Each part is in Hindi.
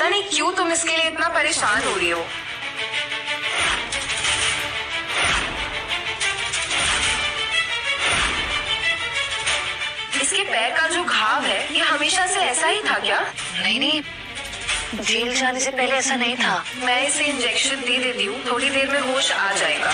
पता नहीं क्यों तुम इसके लिए इतना परेशान हो रही हो। इसके पैर का जो घाव है ये हमेशा से ऐसा ही था क्या? नहीं नहीं, जेल जाने से पहले ऐसा नहीं था। मैं इसे इंजेक्शन दे देती हूँ, थोड़ी देर में होश आ जाएगा।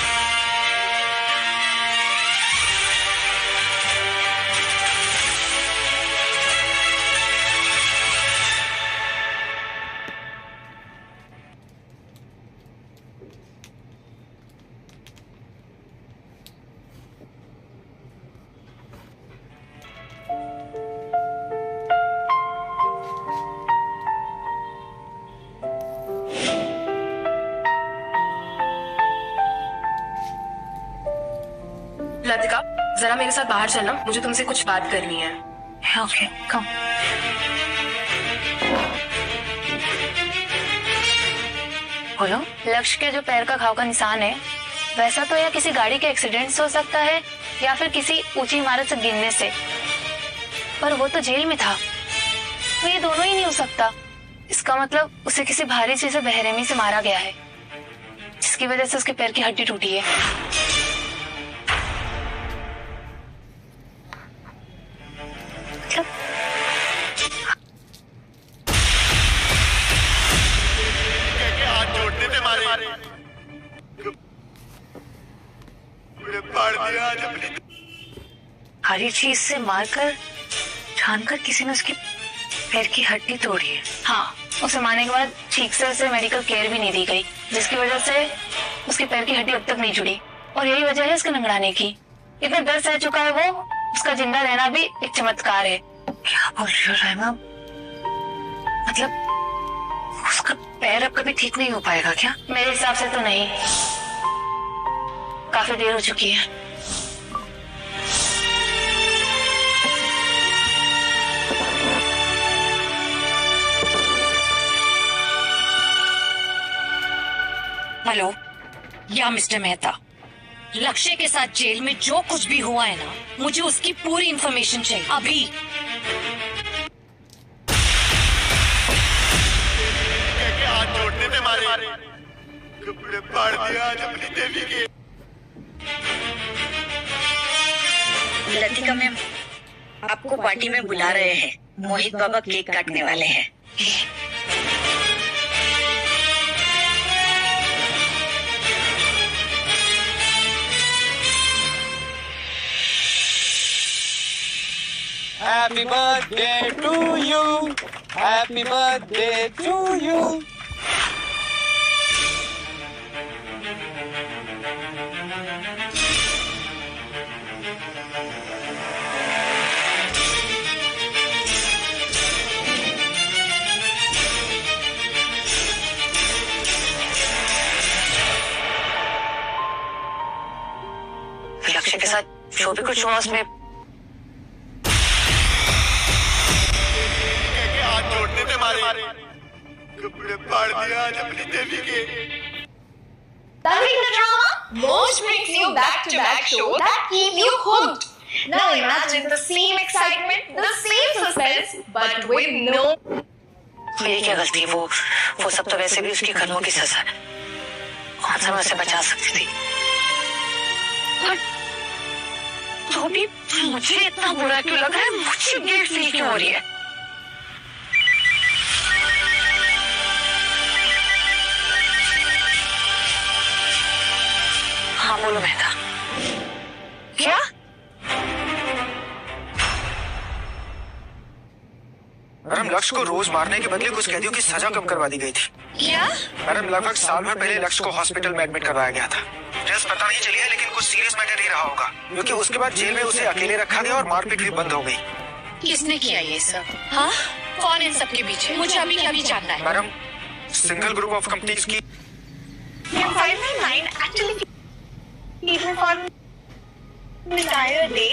लतिका, जरा मेरे साथ बाहर चलना, मुझे तुमसे कुछ बात करनी है। ओके, कम। बोलो। लक्ष्य के जो पैर का घाव का निशान है वैसा तो या किसी गाड़ी के एक्सीडेंट से हो सकता है या फिर किसी ऊंची इमारत से गिरने से, पर वो तो जेल में था, तो ये दोनों ही नहीं हो सकता। इसका मतलब उसे किसी भारी चीज से बेरहमी से मारा गया है, जिसकी वजह से उसके पैर की हड्डी टूटी है। हरी चीज से मारकर जानकर किसी ने उसकी पैर की हड्डी तोड़ी है। हाँ, उसे मारने के बाद ठीक से उसे मेडिकल केयर भी नहीं दी गई, जिसकी वजह से उसके पैर की हड्डी अब तक नहीं जुड़ी, और यही वजह है उसके नंगड़ाने की। इतना दर्द सह चुका है वो, उसका जिंदा रहना भी एक चमत्कार है। क्या बोल रही हो राइमा? मतलब उसका पैर अब कभी ठीक नहीं हो पाएगा क्या? मेरे हिसाब से तो नहीं, काफी देर हो चुकी है। हेलो, या मिस्टर मेहता, लक्ष्य के साथ जेल में जो कुछ भी हुआ है ना, मुझे उसकी पूरी इंफॉर्मेशन चाहिए अभी। हाथ जोड़ने में मारे, कपड़े फाड़ दिया आज अपनी देवी के। लतिका मैम आपको पार्टी में बुला रहे हैं, मोहित बाबा केक काटने वाले हैं। Happy birthday to you. Happy birthday to you. लक्ष्य के साथ जो भी कुछ हुआ उसमें मारे, कपड़े फाड़ दिया आज अपनी देवी के। Loving the drama? Most brings you back-to-back show that keep you hooked. Now imagine the same excitement, the same suspense, but with no. मेरी क्या गलती है? वो सब तो वैसे भी उसकी कर्मों की सजा है। कौन सा मैं उसे बचा सकती थी? तो भी मुझे इतना बुरा क्यों लग रहा है? मुझे गिल्ट फील क्यों हो रही है? हाँ बोलो मेहता। क्या? मैडम, लक्ष्य को रोज मारने के बदले कुछ कैदियों की सजा कम करवा दी गई थी। क्या? मैडम, लगभग साल भर पहले लक्ष्य को हॉस्पिटल में एडमिट करवाया गया था। टेस्ट पता नहीं चली है, लेकिन कुछ सीरियस मैटर ही रहा होगा, क्योंकि उसके बाद जेल में उसे अकेले रखा गया और मारपीट भी बंद हो गई। किसने किया ये सब? हाँ, कौन इन सब के पीछे? मुझे अभी क्या भी जानना है। Madam, single group of companies की Your 599 actually people for the entire day.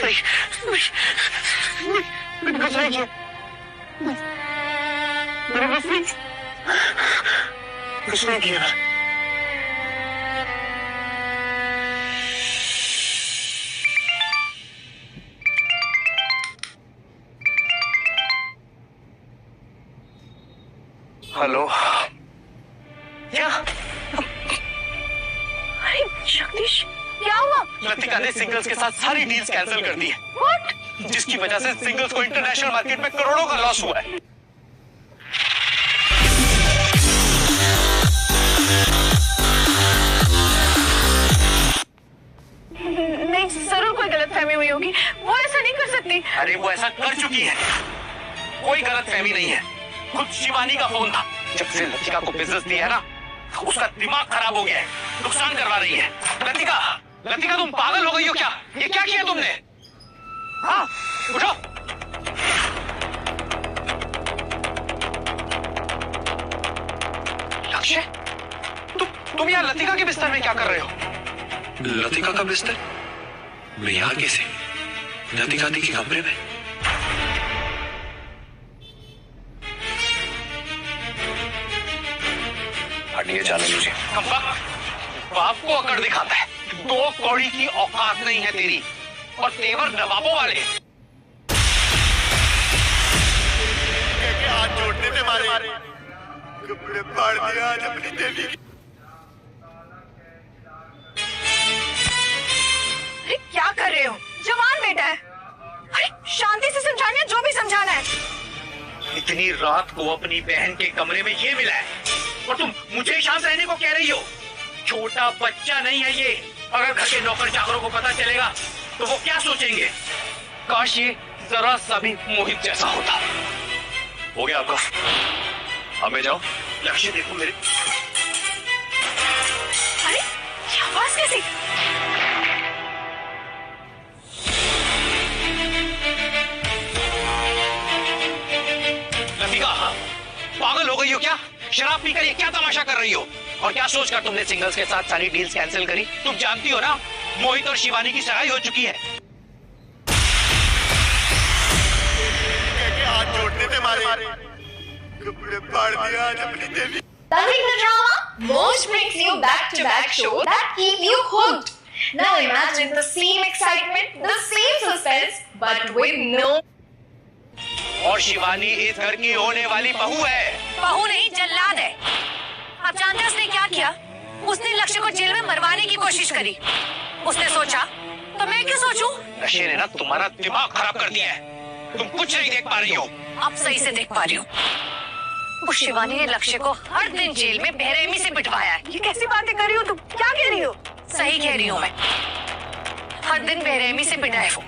कुछ नहीं किया, कुछ नहीं किया। हेलो, क्या? अरे जगदीश, क्या हुआ? लतिका ने सिंगल्स के साथ सारी डील्स कैंसिल कर दी है। What? जिसकी वजह से सिंगल्स को इंटरनेशनल मार्केट में करोड़ों का लॉस हुआ है। नहीं, जरूर कोई गलतफहमी हुई होगी। वो ऐसा नहीं कर सकती। अरे वो ऐसा कर चुकी है, कोई गलतफहमी नहीं है। खुद शिवानी का फोन था। जब से लतिका को बिजनेस दिया है ना, उसका दिमाग खराब हो गया है, नुकसान करवा रही है। लतिका, लतिका तुम पागल हो गई हो क्या? ये क्या किया तुमने? हाँ, उठो। लक्ष्य, तुम यहाँ लतिका के बिस्तर में क्या कर रहे हो? लतिका का बिस्तर? मैं यहाँ कैसे? लतिका दी के कमरे में। हटिए, जाने दीजिए। बाप को अकड़ दिखाता है। 2 कौड़ी की औकात नहीं है तेरी, और तेवर नवाबों वाले। हाथ जोड़ने थे मारे, कपड़े फाड़ दिया आज अपनी देवी की। अरे क्या कर रहे हो? जवान बेटा है। अरे शांति से समझाना, जो भी समझाना है। इतनी रात को अपनी बहन के कमरे में ये मिला है, और तुम मुझे शांत रहने को कह रही हो? छोटा बच्चा नहीं है ये। अगर घर के नौकर चाकरों को पता चलेगा तो वो क्या सोचेंगे? काश ये जरा सा भी मोहित जैसा होता। हो गया आपका? हमें जाओ। लक्ष्य देखो मेरे। अरे ये आवाज कैसी? लतिका, पागल हो गई हो क्या? शराब पीकर ये क्या तमाशा कर रही हो? और क्या सोचकर तुमने सिंगल्स के साथ सारी डील्स कैंसिल करी? तुम जानती हो ना, मोहित और शिवानी की सगाई हो चुकी है। हाथ जोड़ने थे मारे, कपड़े फाड़ दिया आज अपनी देवी। Loving the drama? Most brings you back-to-back show that keep you hooked. Now imagine the same excitement, the same suspense, but with no. और शिवानी इस घर की होने वाली बहू है। बहू नहीं, जल्लाद है। आप जानते हैं उसने क्या किया? उसने लक्ष्य को जेल में मरवाने की कोशिश करी। उसने सोचा तो मैं क्यों सोचूं? नशे ने ना तुम्हारा दिमाग खराब कर दिया है। तुम कुछ नहीं देख पा रही हो। अब सही से देख पा रही हूँ। उस शिवानी ने लक्ष्य को हर दिन जेल में बेरहमी से पिटवाया है। ये कैसी बातें कर रही हो तुम? क्या कह रही हो? सही कह रही हूँ मैं। हर दिन बेरहमी से पिटा है वो।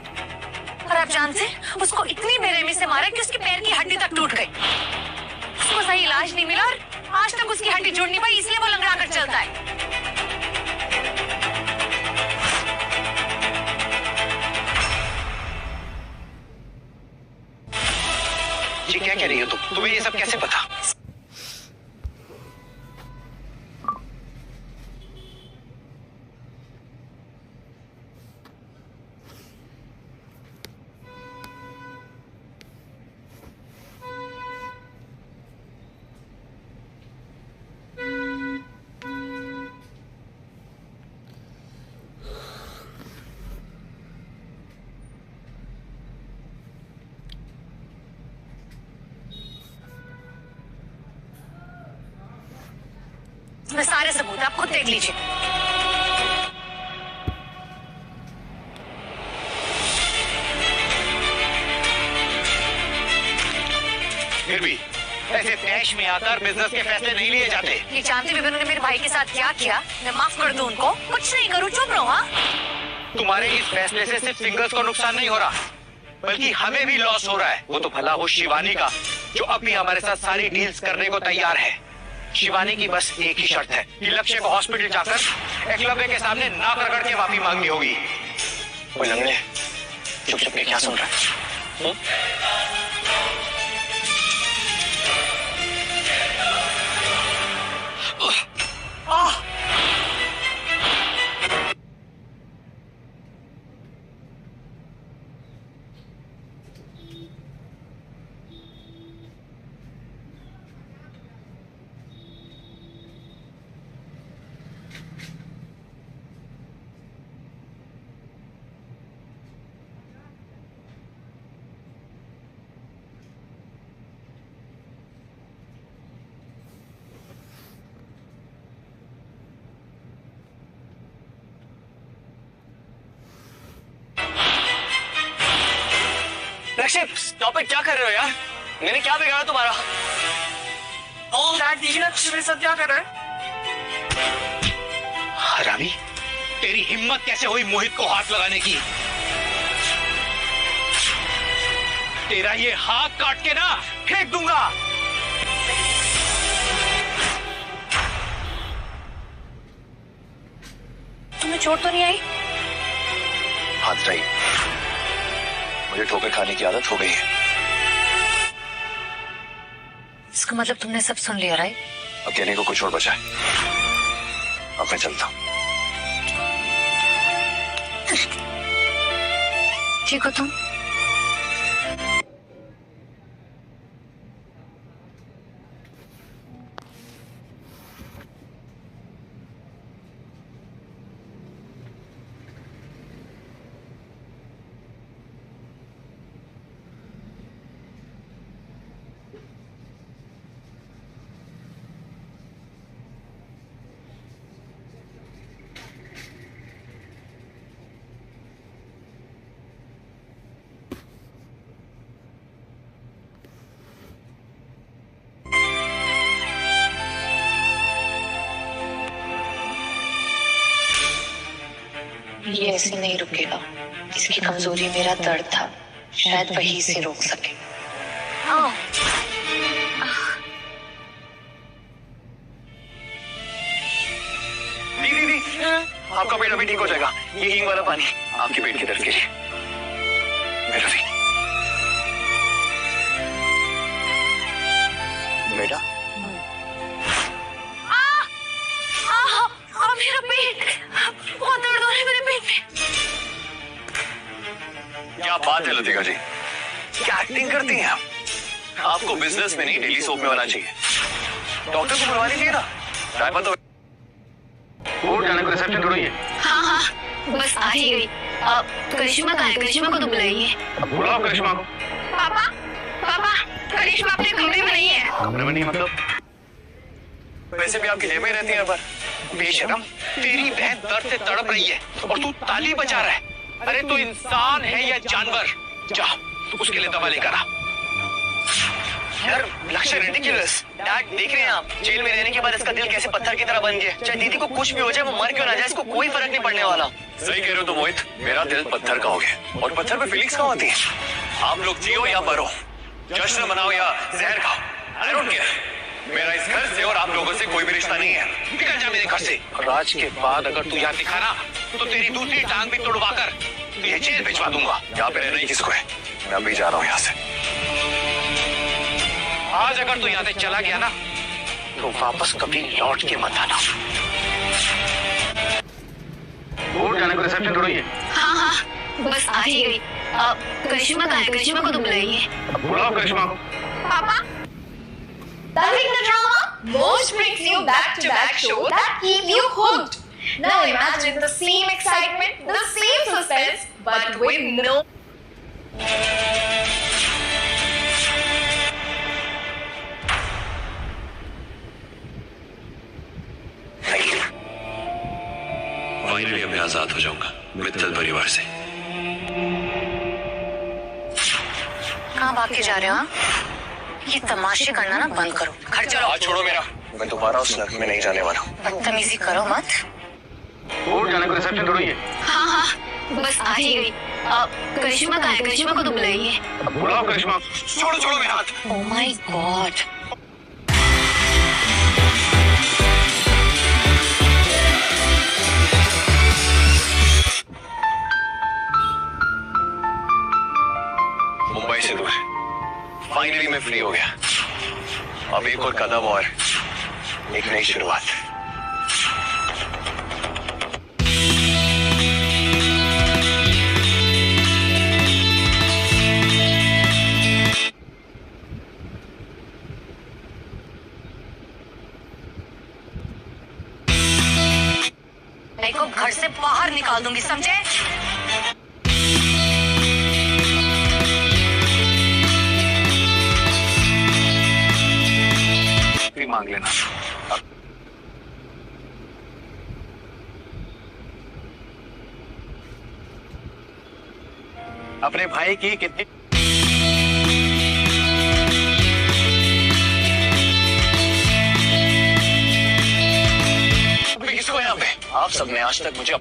और आप जानते हैं, उसको इतनी बेरहमी से मारा कि उसके पैर की हड्डी तक टूट गई। उसको सही इलाज नहीं मिला और आज तक उसकी हड्डी जुड़ नहीं पाई, इसलिए वो लंगड़ा कर चलता है। ये क्या कह रही हो तुम? तुम्हें ये सब कैसे पता? इसमें सारे सबूत आप खुद देख लीजिए। फिर भी ऐसे तैश में आकर बिजनेस के फैसले नहीं लिए जाते। ये जानते हुए उन्होंने मेरे भाई के साथ क्या किया, मैं माफ कर दूं उनको? कुछ नहीं करूं, चुप रहो। हाँ, तुम्हारे इस फैसले से सिर्फ सिंगल्स को नुकसान नहीं हो रहा, बल्कि हमें भी लॉस हो रहा है। वो तो भला हो शिवानी का, जो अब भी हमारे साथ सारी डील्स करने को तैयार है। शिवानी की बस एक ही शर्त है कि लक्ष्य को हॉस्पिटल जाकर एकलव्य के सामने नाक रगड़ के माफी मांगनी होगी। वो लंगड़े चुप चुप के क्या सुन रहा है? लक्ष्य स्टॉप इट, क्या कर रहे हो यार? मैंने क्या बिगाड़ा तुम्हारा? डैड देखिए ना मेरे साथ क्या कर रहा है। हरामी, तेरी हिम्मत कैसे हुई मोहित को हाथ लगाने की? तेरा ये हाथ काट के ना फेंक दूंगा। तुम्हें चोट तो नहीं आई? हाथ रही, मुझे ठोकर खाने की आदत हो गई है। इसका मतलब तुमने सब सुन लिया, राइट? अब कहने को कुछ और बचा है। अब मैं चलता हूँ। ठीक हो तुम? ये ऐसे नहीं रुकेगा। इसकी कमजोरी मेरा दर्द था, शायद वही से रोक सके। दीदी, आपका पेट अभी ठीक हो जाएगा। ये हींग वाला पानी आपके पेट के दर्द के लिए। मेरा भी। बेटा, मेरा पेट बहुत दर्द हो रहा है मेरे पेट में। क्या बात है लतिका जी, क्या एक्टिंग करती हैं आप? आपको बिजनेस में नहीं डेली सोप में होना चाहिए। डॉक्टर को बुलवा लीजिए ना। रायपा तो कोर्ट जाने को रिसेप्शन ढूंढिए। हाँ, बस आ ही गई। करिश्मा कहाँ है? करिश्मा को तो बुलाइए। बुलाओ करिश्मा को। पापा, करिश्मा अपने कमरे में नहीं है। कमरे में नहीं मतलब? वैसे भी आपकी जेब में रहती है पर। बेशरम, तेरी बहन दर्द से तड़प रही है और तू ताली बजा रहा है। अरे तू इंसान है या जानवर? जा उसके लिए दवा लेकर आ। यार लक्ष्य रिडिकुलस। डैड देख रहे हैं आप, जेल में रहने के बाद इसका दिल कैसे पत्थर की तरह बन गया। चाहे दीदी को कुछ भी हो जाए, वो मर क्यों ना जाए, इसको कोई फर्क नहीं पड़ने वाला। सही कह रहे हो तो मोहित, मेरा दिल पत्थर का हो गया। और पत्थर पे फीलिंग्स कहाँ होती है? आप लोग जियो या मरो, जश्न मनाओ या जहर खाओ, आई डोंट केयर। मेरा इस घर से और आप लोगों से कोई भी रिश्ता नहीं है। निकल जा मेरे घर से। और आज के बाद अगर तू यहाँ दिखा ना तो तेरी दूसरी टांग भी तोड़वा कर तुझे जेल भिजवा दूंगा। यहाँ पे रहना ही किसको है? मैं भी जा रहा हूँ यहाँ से। आज अगर तू यहाँ से चला गया ना तो वापस कभी लौट के मत आना। कोर्ट जाने को रिसेप्शन ढूंढिए। हाँ, बस आ ही गई। करिश्मा कहाँ है? करिश्मा को तो बुलाइए। बुलाओ करिश्मा को। Papa, Darling the Drama most brings you back-to-back show that keep you hooked. Now imagine the same excitement, the same suspense, but with no. Finally अब मैं आजाद हो जाऊंगा मित्तल परिवार से। कहाँ भाग के जा रहे हो? हाँ? ये तमाशे करना ना बंद करो। घर चलो। हाथ छोड़ो मेरा, मैं दोबारा उस नर्क में नहीं जाने वाला हूँ। बदतमीजी करो मत। कोर्ट जाने को रिसेप्शन ढूंढिए। हाँ, बस आ ही गई। करिश्मा कहाँ है? करिश्मा को तो बुलाइए। बुलाओ करिश्मा को। छोड़ो मेरा हाथ। Oh my God. मुंबई से दूर फाइनली मैं फ्री हो गया। अब एक और कदम और एक नई शुरुआत। भाई को घर से बाहर निकाल दूंगी, समझे? मांग लेना। अपने भाई की कितनी आप सबने आज तक मुझे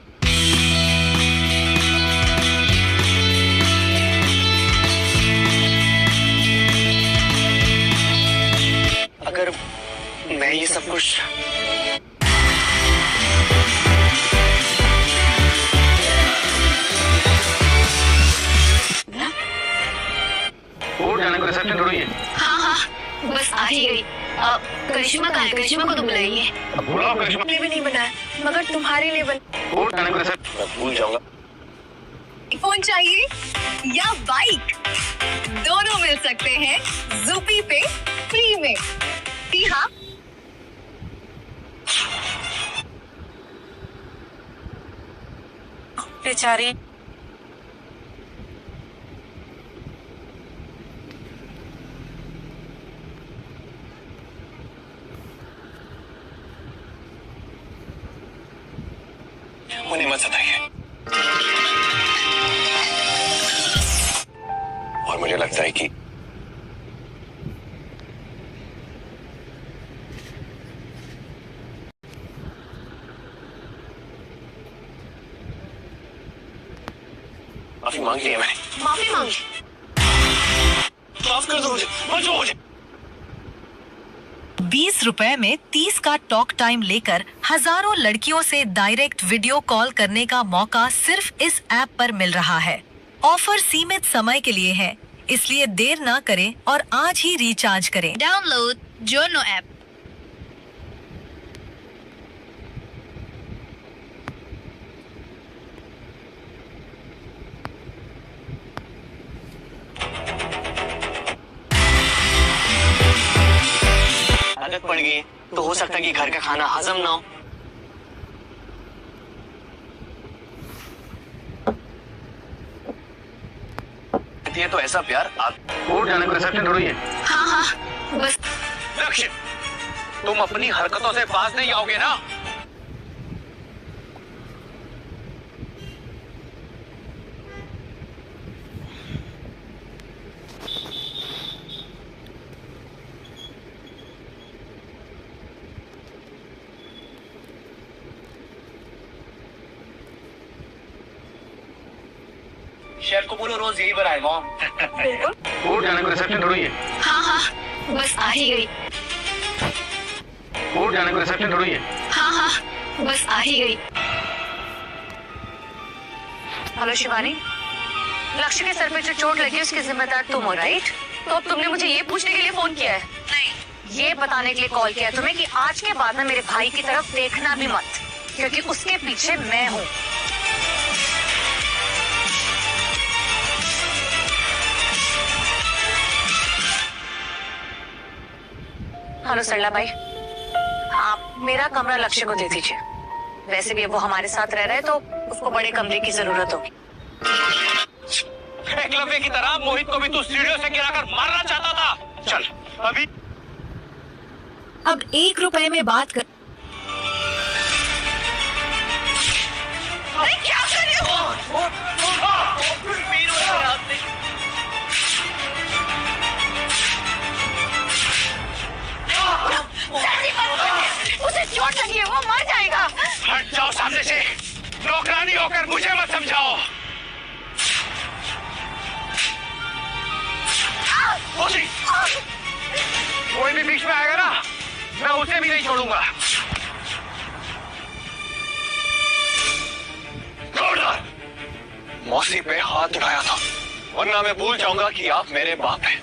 अगर मैं ये सब कुछ कोर्ट जाने को रिसेप्शन थोड़ी है। हाँ, बस आ ही गई। करिश्मा कहाँ है? करिश्मा को तो बुलाइए। अब बुलाओ करिश्मा। लिए भी नहीं बनाया मगर तुम्हारे लिए बन। कोर्ट जाने को रिसेप्शन। मैं भूल जाऊंगा। फोन चाहिए या बाइक, दोनों मिल सकते हैं ज़ुपी पे फ्री में। जी हाँ, बेचारी उन्हें मत सताइए। और मुझे लगता है कि माफी मांग ली है मैंने। माफी मांगी। माफ कर दो मुझे, मंजूर मुझे। 20 रुपए में 30 का टॉक टाइम लेकर हजारों लड़कियों से डायरेक्ट वीडियो कॉल करने का मौका सिर्फ इस ऐप पर मिल रहा है। ऑफर सीमित समय के लिए है, इसलिए देर ना करें और आज ही रिचार्ज करें। डाउनलोड जोनो ऐप। आदत पड़ गई तो हो सकता है कि घर का खाना हजम ना हो। ये तो ऐसा प्यार आप कोर्ट जाने को रिसेप्शन थोड़ी है। हाँ, बस लक्ष्य, तुम अपनी हरकतों से बाज नहीं आओगे ना। शेफ को बोलो रोज यही बनाए मॉम। कोर्ट जाने को रिसेप्शन थोड़ी है। हाँ, बस आ ही गई। कोर्ट जाने को रिसेप्शन थोड़ी है। हाँ, बस आ ही गई। हेलो शिवानी, लक्ष्य के सर पे जो चोट लगी उसकी जिम्मेदार तुम हो, राइट? तो अब तुमने मुझे ये पूछने के लिए फोन किया है? नहीं, ये बताने के लिए कॉल किया है तुम्हें कि आज के बाद में मेरे भाई की तरफ देखना भी मत, क्योंकि उसके पीछे मैं हूँ। हेलो सरला भाई, आप मेरा कमरा लक्ष्य को दे दीजिए। वैसे भी वो हमारे साथ रह रहा है तो उसको बड़े कमरे की जरूरत होगी। एकलव्य की तरह मोहित को भी तू सीढ़ियों से गिराकर मारना चाहता था। चल अभी। अब 1 रुपए में बात कर। अरे क्या कर रहे हो? उसे चोट लगी है, वो मर जाएगा। हट जाओ सामने से। नौकरानी होकर मुझे मत समझाओ। कोई भी बीच में आएगा ना, मैं उसे भी नहीं छोड़ूंगा। मौसी पे हाथ उठाया था, वरना मैं भूल जाऊंगा कि आप मेरे बाप हैं।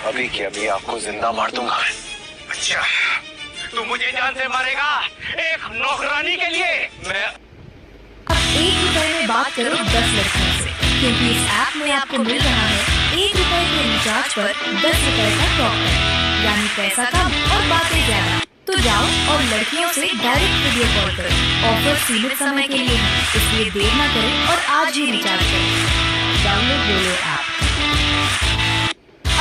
अभी के अभी आपको जिंदा मार दूंगा मैं। अच्छा, तू मुझे जान से मारेगा एक नौकरानी के लिए? मैं अब 1 रुपए में बात करो 10 लड़कियों से, क्योंकि इस ऐप में आपको मिल रहा है 1 रुपए के रिचार्ज पर 10 रुपए का टॉक टाइम, यानी पैसा कम और बातें ज्यादा। तो जाओ और लड़कियों से डायरेक्ट वीडियो कॉल करो। ऑफर सीमित समय के लिए है, इसलिए देर न करें और आज ही रिचार्ज करें। डाउनलोड जोनो ऐप।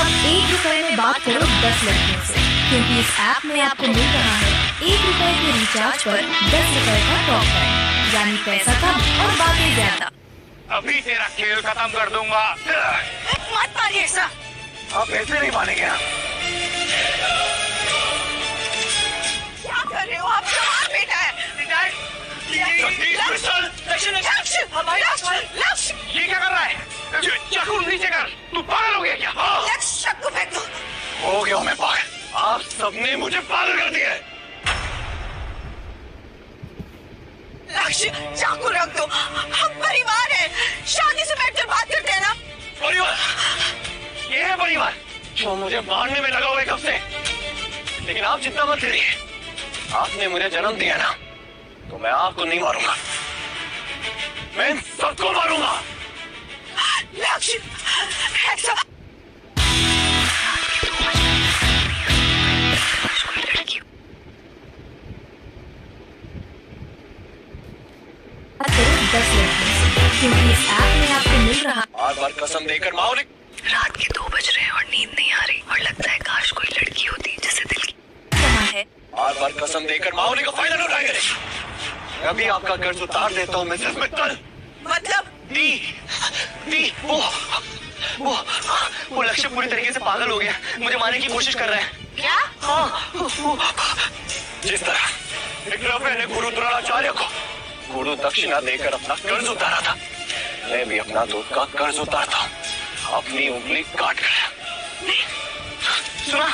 अब 1 रुपए में बात करो 10 लड़कियों से, क्योंकि इस ऐप में आपको मिल रहा है 1 रुपए के रिचार्ज पर 10 रुपए का टॉक टाइम, यानी पैसा कम और बातें ज्यादा। अभी तेरा खेल खत्म कर दूंगा। मत मारिए ऐसा। आप ऐसे नहीं मानेंगे। क्या कर रहे हो आप? जवान बेटा है। लक्ष्य ये क्या कर रहा है? चाकू नीचे कर। तू पागल हो गया क्या? लक्ष्य चाकू फेंक दो। हो गया मैं पागल। आप सबने मुझे पागल कर दिया है। लक्ष्य चाकू रख दो। हम परिवार हैं, शादी से बैठकर बात करते हैं ना। परिवार? ये है परिवार जो मुझे मारने में लगा हुआ है कब से। लेकिन आप चिंता मत करिए, आपने मुझे जन्म दिया ना, तो मैं आपको नहीं मारूंगा, मैं इन सबको मारूंगा। लक्ष्य ऐसा क्योंकि इस ऐप में आपको मिल रहा बार कसम देकर माओ ने। रात के 2 बज रहे हैं और नींद नहीं आ रही और लगता है काश कोई लड़की होती जिसे दिल की रहा है। बार कसम देकर माओ ने का फायदा उठाएंगे। अभी आपका कर्ज उतार देता हूँ मिसेस मित्तल। मतलब दी वो लक्ष्य पूरी तरीके से पागल हो गया, मुझे मारने की कोशिश कर रहा है। क्या? हाँ, जिस तरह एक द्रव्य ने गुरु द्रोणाचार्य को गुरु दक्षिणा देकर अपना कर्ज उतारा था, मैं भी अपना दूध का कर्ज उतारता हूँ, अपनी उंगली काट कर। सुना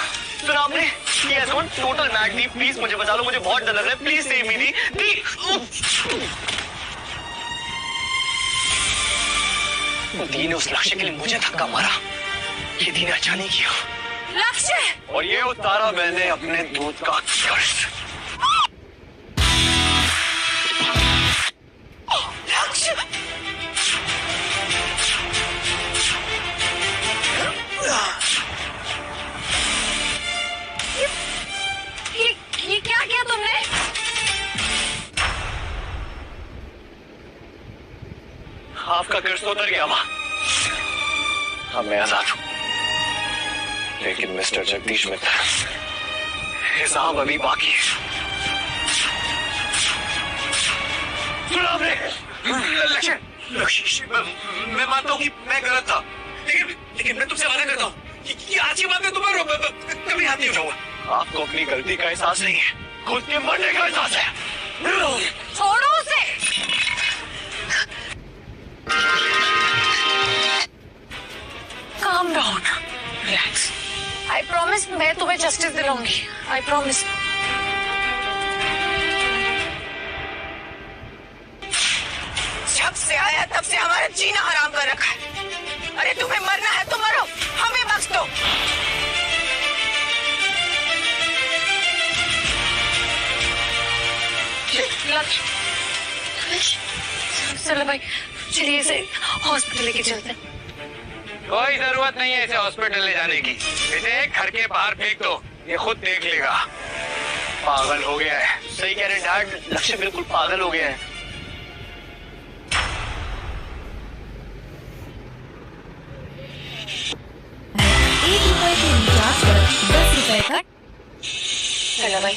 आपने? ये टोटल मैड दी, प्लीज मुझे बचा लो, मुझे बहुत डर लग रहा है, प्लीज सेव मी दी। दी ने उस लक्ष्य के लिए मुझे धक्का मारा, ये दी ने अच्छा नहीं किया। लक्ष्य और ये उतारा मैंने अपने दूध का कर्ज। लक्ष्य ये क्या किया तुमने? आपका कर्ज तो उतर गया माँ, अब मैं आजाद हूँ, लेकिन मिस्टर जगदीश मित्तल, हिसाब अभी बाकी है। सुना आपने? लक्ष्य, मैं मानता हूँ कि मैं गलत था, लेकिन मैं तुमसे वादा करता हूँ कि आज की बात में तुम्हारा कभी हाथ नहीं उठाऊंगा। आपको अपनी गलती का एहसास नहीं है, खुद के मरने का एहसास है। छोड़ो उसे। Calm down. Relax. I promise मैं तुम्हें जस्टिस दिलाऊंगी। I promise. जब से आया तब से हमारा जीना हराम कर रखा है। अरे तुम्हें मरना है तो मरो, हमें बख्श दो। चलो भाई, चलिए इसे हॉस्पिटल लेके चलते हैं। कोई जरूरत नहीं है इसे हॉस्पिटल ले जाने की, इसे घर के बाहर फेंक दो, ये खुद देख लेगा। पागल हो गया है। सही कह रहे डैड, लक्ष्य बिल्कुल पागल हो गया है। ₹1 का। चलो भाई,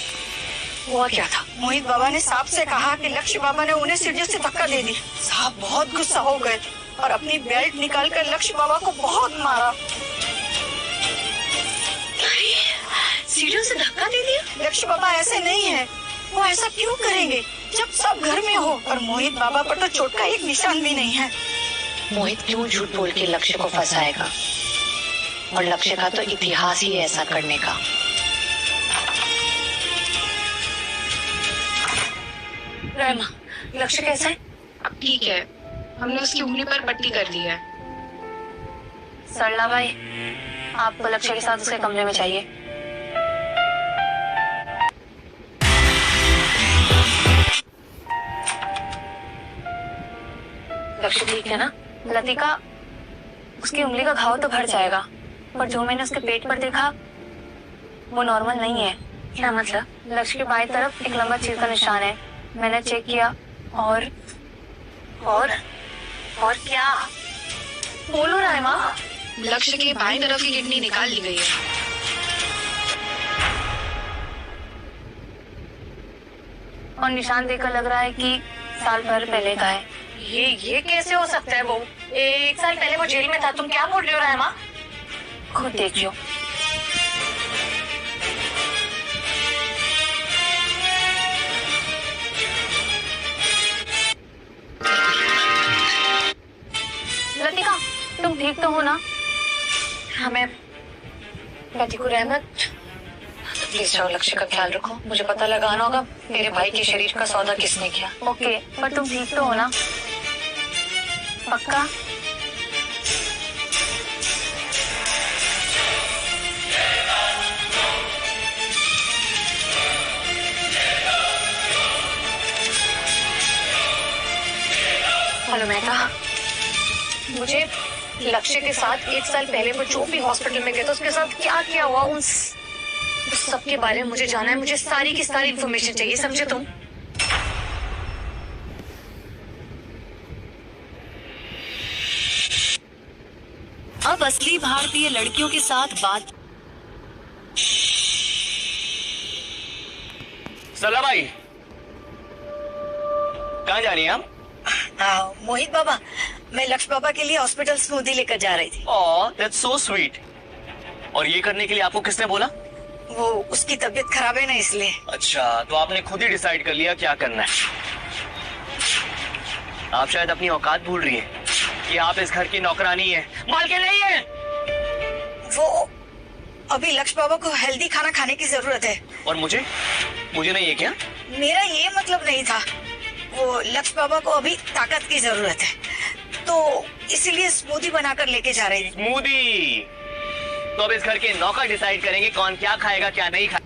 हुआ क्या था? मोहित बाबा ने साहब से कहा कि लक्ष्य बाबा ने उन्हें सीढ़ियों से धक्का दे दी। साहब बहुत गुस्सा हो गए और अपनी बेल्ट निकालकर लक्ष्य बाबा को बहुत मारा। सीढ़ियों से धक्का दे दिया? लक्ष्य बाबा ऐसे नहीं है, वो ऐसा क्यों करेंगे जब सब घर में हो और मोहित बाबा पर तो चोट का एक निशान भी नहीं है। मोहित क्यों झूठ बोल के लक्ष्य को फंसाएगा, और लक्ष्य का तो इतिहास ही है ऐसा करने का। रहमा, लक्ष्य कैसा है? अब ठीक है, हमने उसकी उंगली पर पट्टी कर दी है। सरला भाई, आपको लक्ष्य के साथ उसके कमरे में चाहिए। लक्ष्य ठीक है ना? लतिका, उसकी उंगली का घाव तो भर जाएगा, पर जो मैंने उसके पेट पर देखा वो नॉर्मल नहीं है। क्या मतलब? लक्ष्य के बाएं तरफ एक लंबा चीर का निशान है, मैंने चेक किया। और क्या बोलो रहा है माँ? लक्ष्य की बाईं तरफ की किडनी निकाल ली गई है। और निशान देखकर लग रहा है कि साल भर पहले का है। ये कैसे हो सकता है? वो 1 साल पहले वो जेल में था। तुम क्या बोल रही हो रहमा? खुद देख लो। तुम ठीक तो हो ना? हमें बतीकुर अहमद, प्लीज जाओ, लक्ष्य का ख्याल रखो। मुझे पता लगाना होगा मेरे भाई के शरीर का सौदा किसने किया। ओके, पर तुम ठीक तो हो ना? पक्का? हेलो मेहता, मुझे लक्ष्य के साथ 1 साल पहले वो जो भी हॉस्पिटल में गए थे उसके साथ क्या क्या हुआ, उस सब के बारे में मुझे जाना है। मुझे सारी की सारी इंफॉर्मेशन चाहिए, समझे तुम? अब असली भारतीय लड़कियों के साथ बात। सल्ला भाई, कहाँ जा रही हैं आप? मोहित बाबा, मैं लक्ष्य बाबा के लिए हॉस्पिटल स्मूदी लेकर जा रही थी। ओह, दैट्स सो स्वीट। और ये करने के लिए आपको किसने बोला? वो उसकी तबीयत खराब है ना, इसलिए। अच्छा, तो आपने खुद ही डिसाइड कर लिया क्या करना है। आप शायद अपनी औकात भूल रही हैं कि आप इस घर की नौकरानी है, मालकिन नहीं है। वो अभी लक्ष्य बाबा को हेल्दी खाना खाने की जरूरत है। और मुझे नहीं है क्या? मेरा ये मतलब नहीं था। वो लक्ष्य बाबा को अभी ताकत की जरूरत है, तो इसीलिए स्मूदी बनाकर लेके जा रही थी। स्मूदी? तो अब इस घर के नौकर डिसाइड करेंगे कौन क्या खाएगा क्या नहीं खाएगा।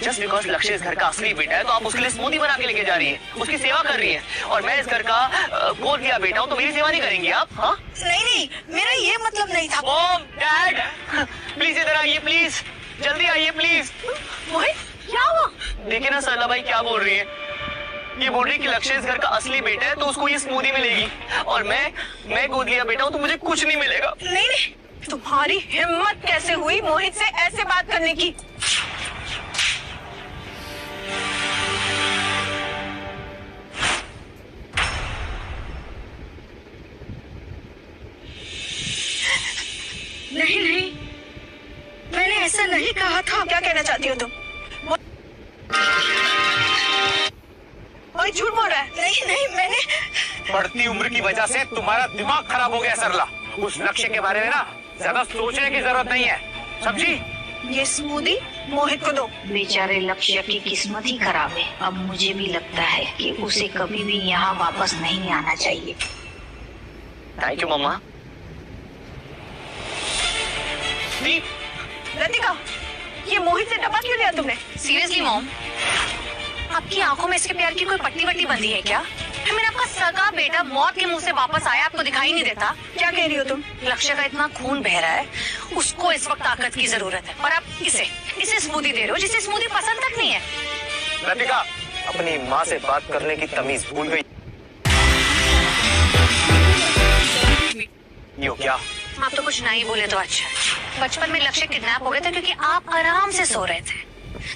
जस्ट बिकॉज लक्ष्य इस घर का असली बेटा है तो आप उसके लिए स्मूदी बना के लेके जा रही हैं, उसकी सेवा कर रही हैं। और मैं इस घर का गोद लिया बेटा हूँ, तो मेरी सेवा नहीं करेंगी आप? हाँ? नहीं, मेरा ये मतलब नहीं था। मॉम, डैड, प्लीज इधर आइए, प्लीज जल्दी आइए प्लीज। मोहित, क्या हुआ? देखिए ना सरला भाई क्या बोल रही है। ये बोल रही है कि लक्ष्य इस घर का असली बेटा है तो उसको ये स्मूदी मिलेगी, और मैं गोद लिया बेटा हूँ तो मुझे कुछ नहीं मिलेगा। नहीं, तुम्हारी हिम्मत कैसे हुई मोहित से ऐसे बात करने की? नहीं, मैंने ऐसा नहीं कहा था। क्या कहना चाहती हो तुम? झूठ बोल रहा है। नहीं, मैंने बढ़ती उम्र की वजह से तुम्हारा दिमाग खराब हो गया सरला। उस लक्ष्य के बारे में ना ज्यादा सोचने की जरूरत नहीं है, समझी? ये स्मूदी मोहित को दो। बेचारे लक्ष्य की किस्मत ही खराब है। अब मुझे भी लगता है कि उसे कभी भी यहाँ वापस नहीं आना चाहिए। थैंक यू मम्मा। लतिका, ये मोहित से डब्बा क्यों लिया तुमने? सीरियसली मॉम, आपकी आंखों में इसके प्यार की कोई पट्टी वट्टी बंधी है क्या? मेरा आपका सगा बेटा मौत के मुंह से वापस आया, आपको दिखाई नहीं देता? क्या कह रही हो तुम? लक्ष्य का इतना खून बह रहा है, उसको इस वक्त ताकत की जरूरत है, और आप इसे स्मूदी दे रहे हो जिसे स्मूदी पसंद तक नहीं है। लतिका, अपनी माँ से बात करने की तमीज भूल गई। यो क्या? आप तो कुछ नहीं बोले तो अच्छा। बचपन में लक्ष्य किडनैप हो गए थे क्योंकि आप आराम से सो रहे थे,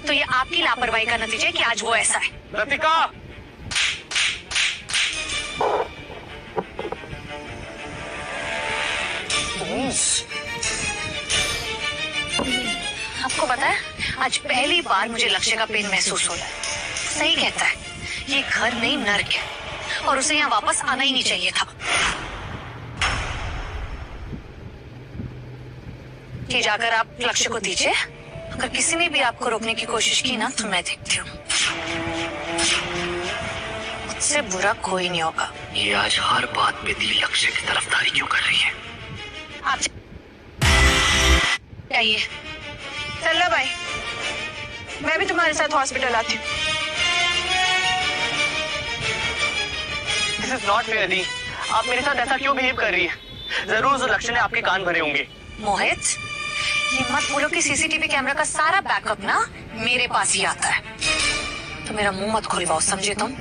तो ये आपकी लापरवाही का नतीजा है कि आज वो ऐसा है। लतिका, आपको पता है, आज पहली बार मुझे लक्ष्य का पेन महसूस हो रहा है। सही कहता है, ये घर नहीं नर्क है, और उसे यहाँ वापस आना ही नहीं चाहिए था। कि जाकर आप लक्ष्य को दीजिए। अगर किसी ने भी आपको रोकने की कोशिश की ना, तो मैं देखती हूँ। मुझसे बुरा कोई नहीं होगा। ये आज हर बात पे दिल लक्ष्य की तरफदारी क्यों कर रही है? आप जाइए। सल्ला भाई, मैं भी तुम्हारे साथ हॉस्पिटल आती हूँ। दिस इज नॉट फेयर दी। आप मेरे साथ ऐसा क्यों बिहेव कर रही है? जरूर उस लक्ष्य ने आपके कान भरे होंगे। मोहित, ये मत बोलो कि सीसीटीवी कैमरा का सारा बैकअप ना मेरे पास ही आता है, तो मेरा मुंह मत खुलवाओ, समझे तुम?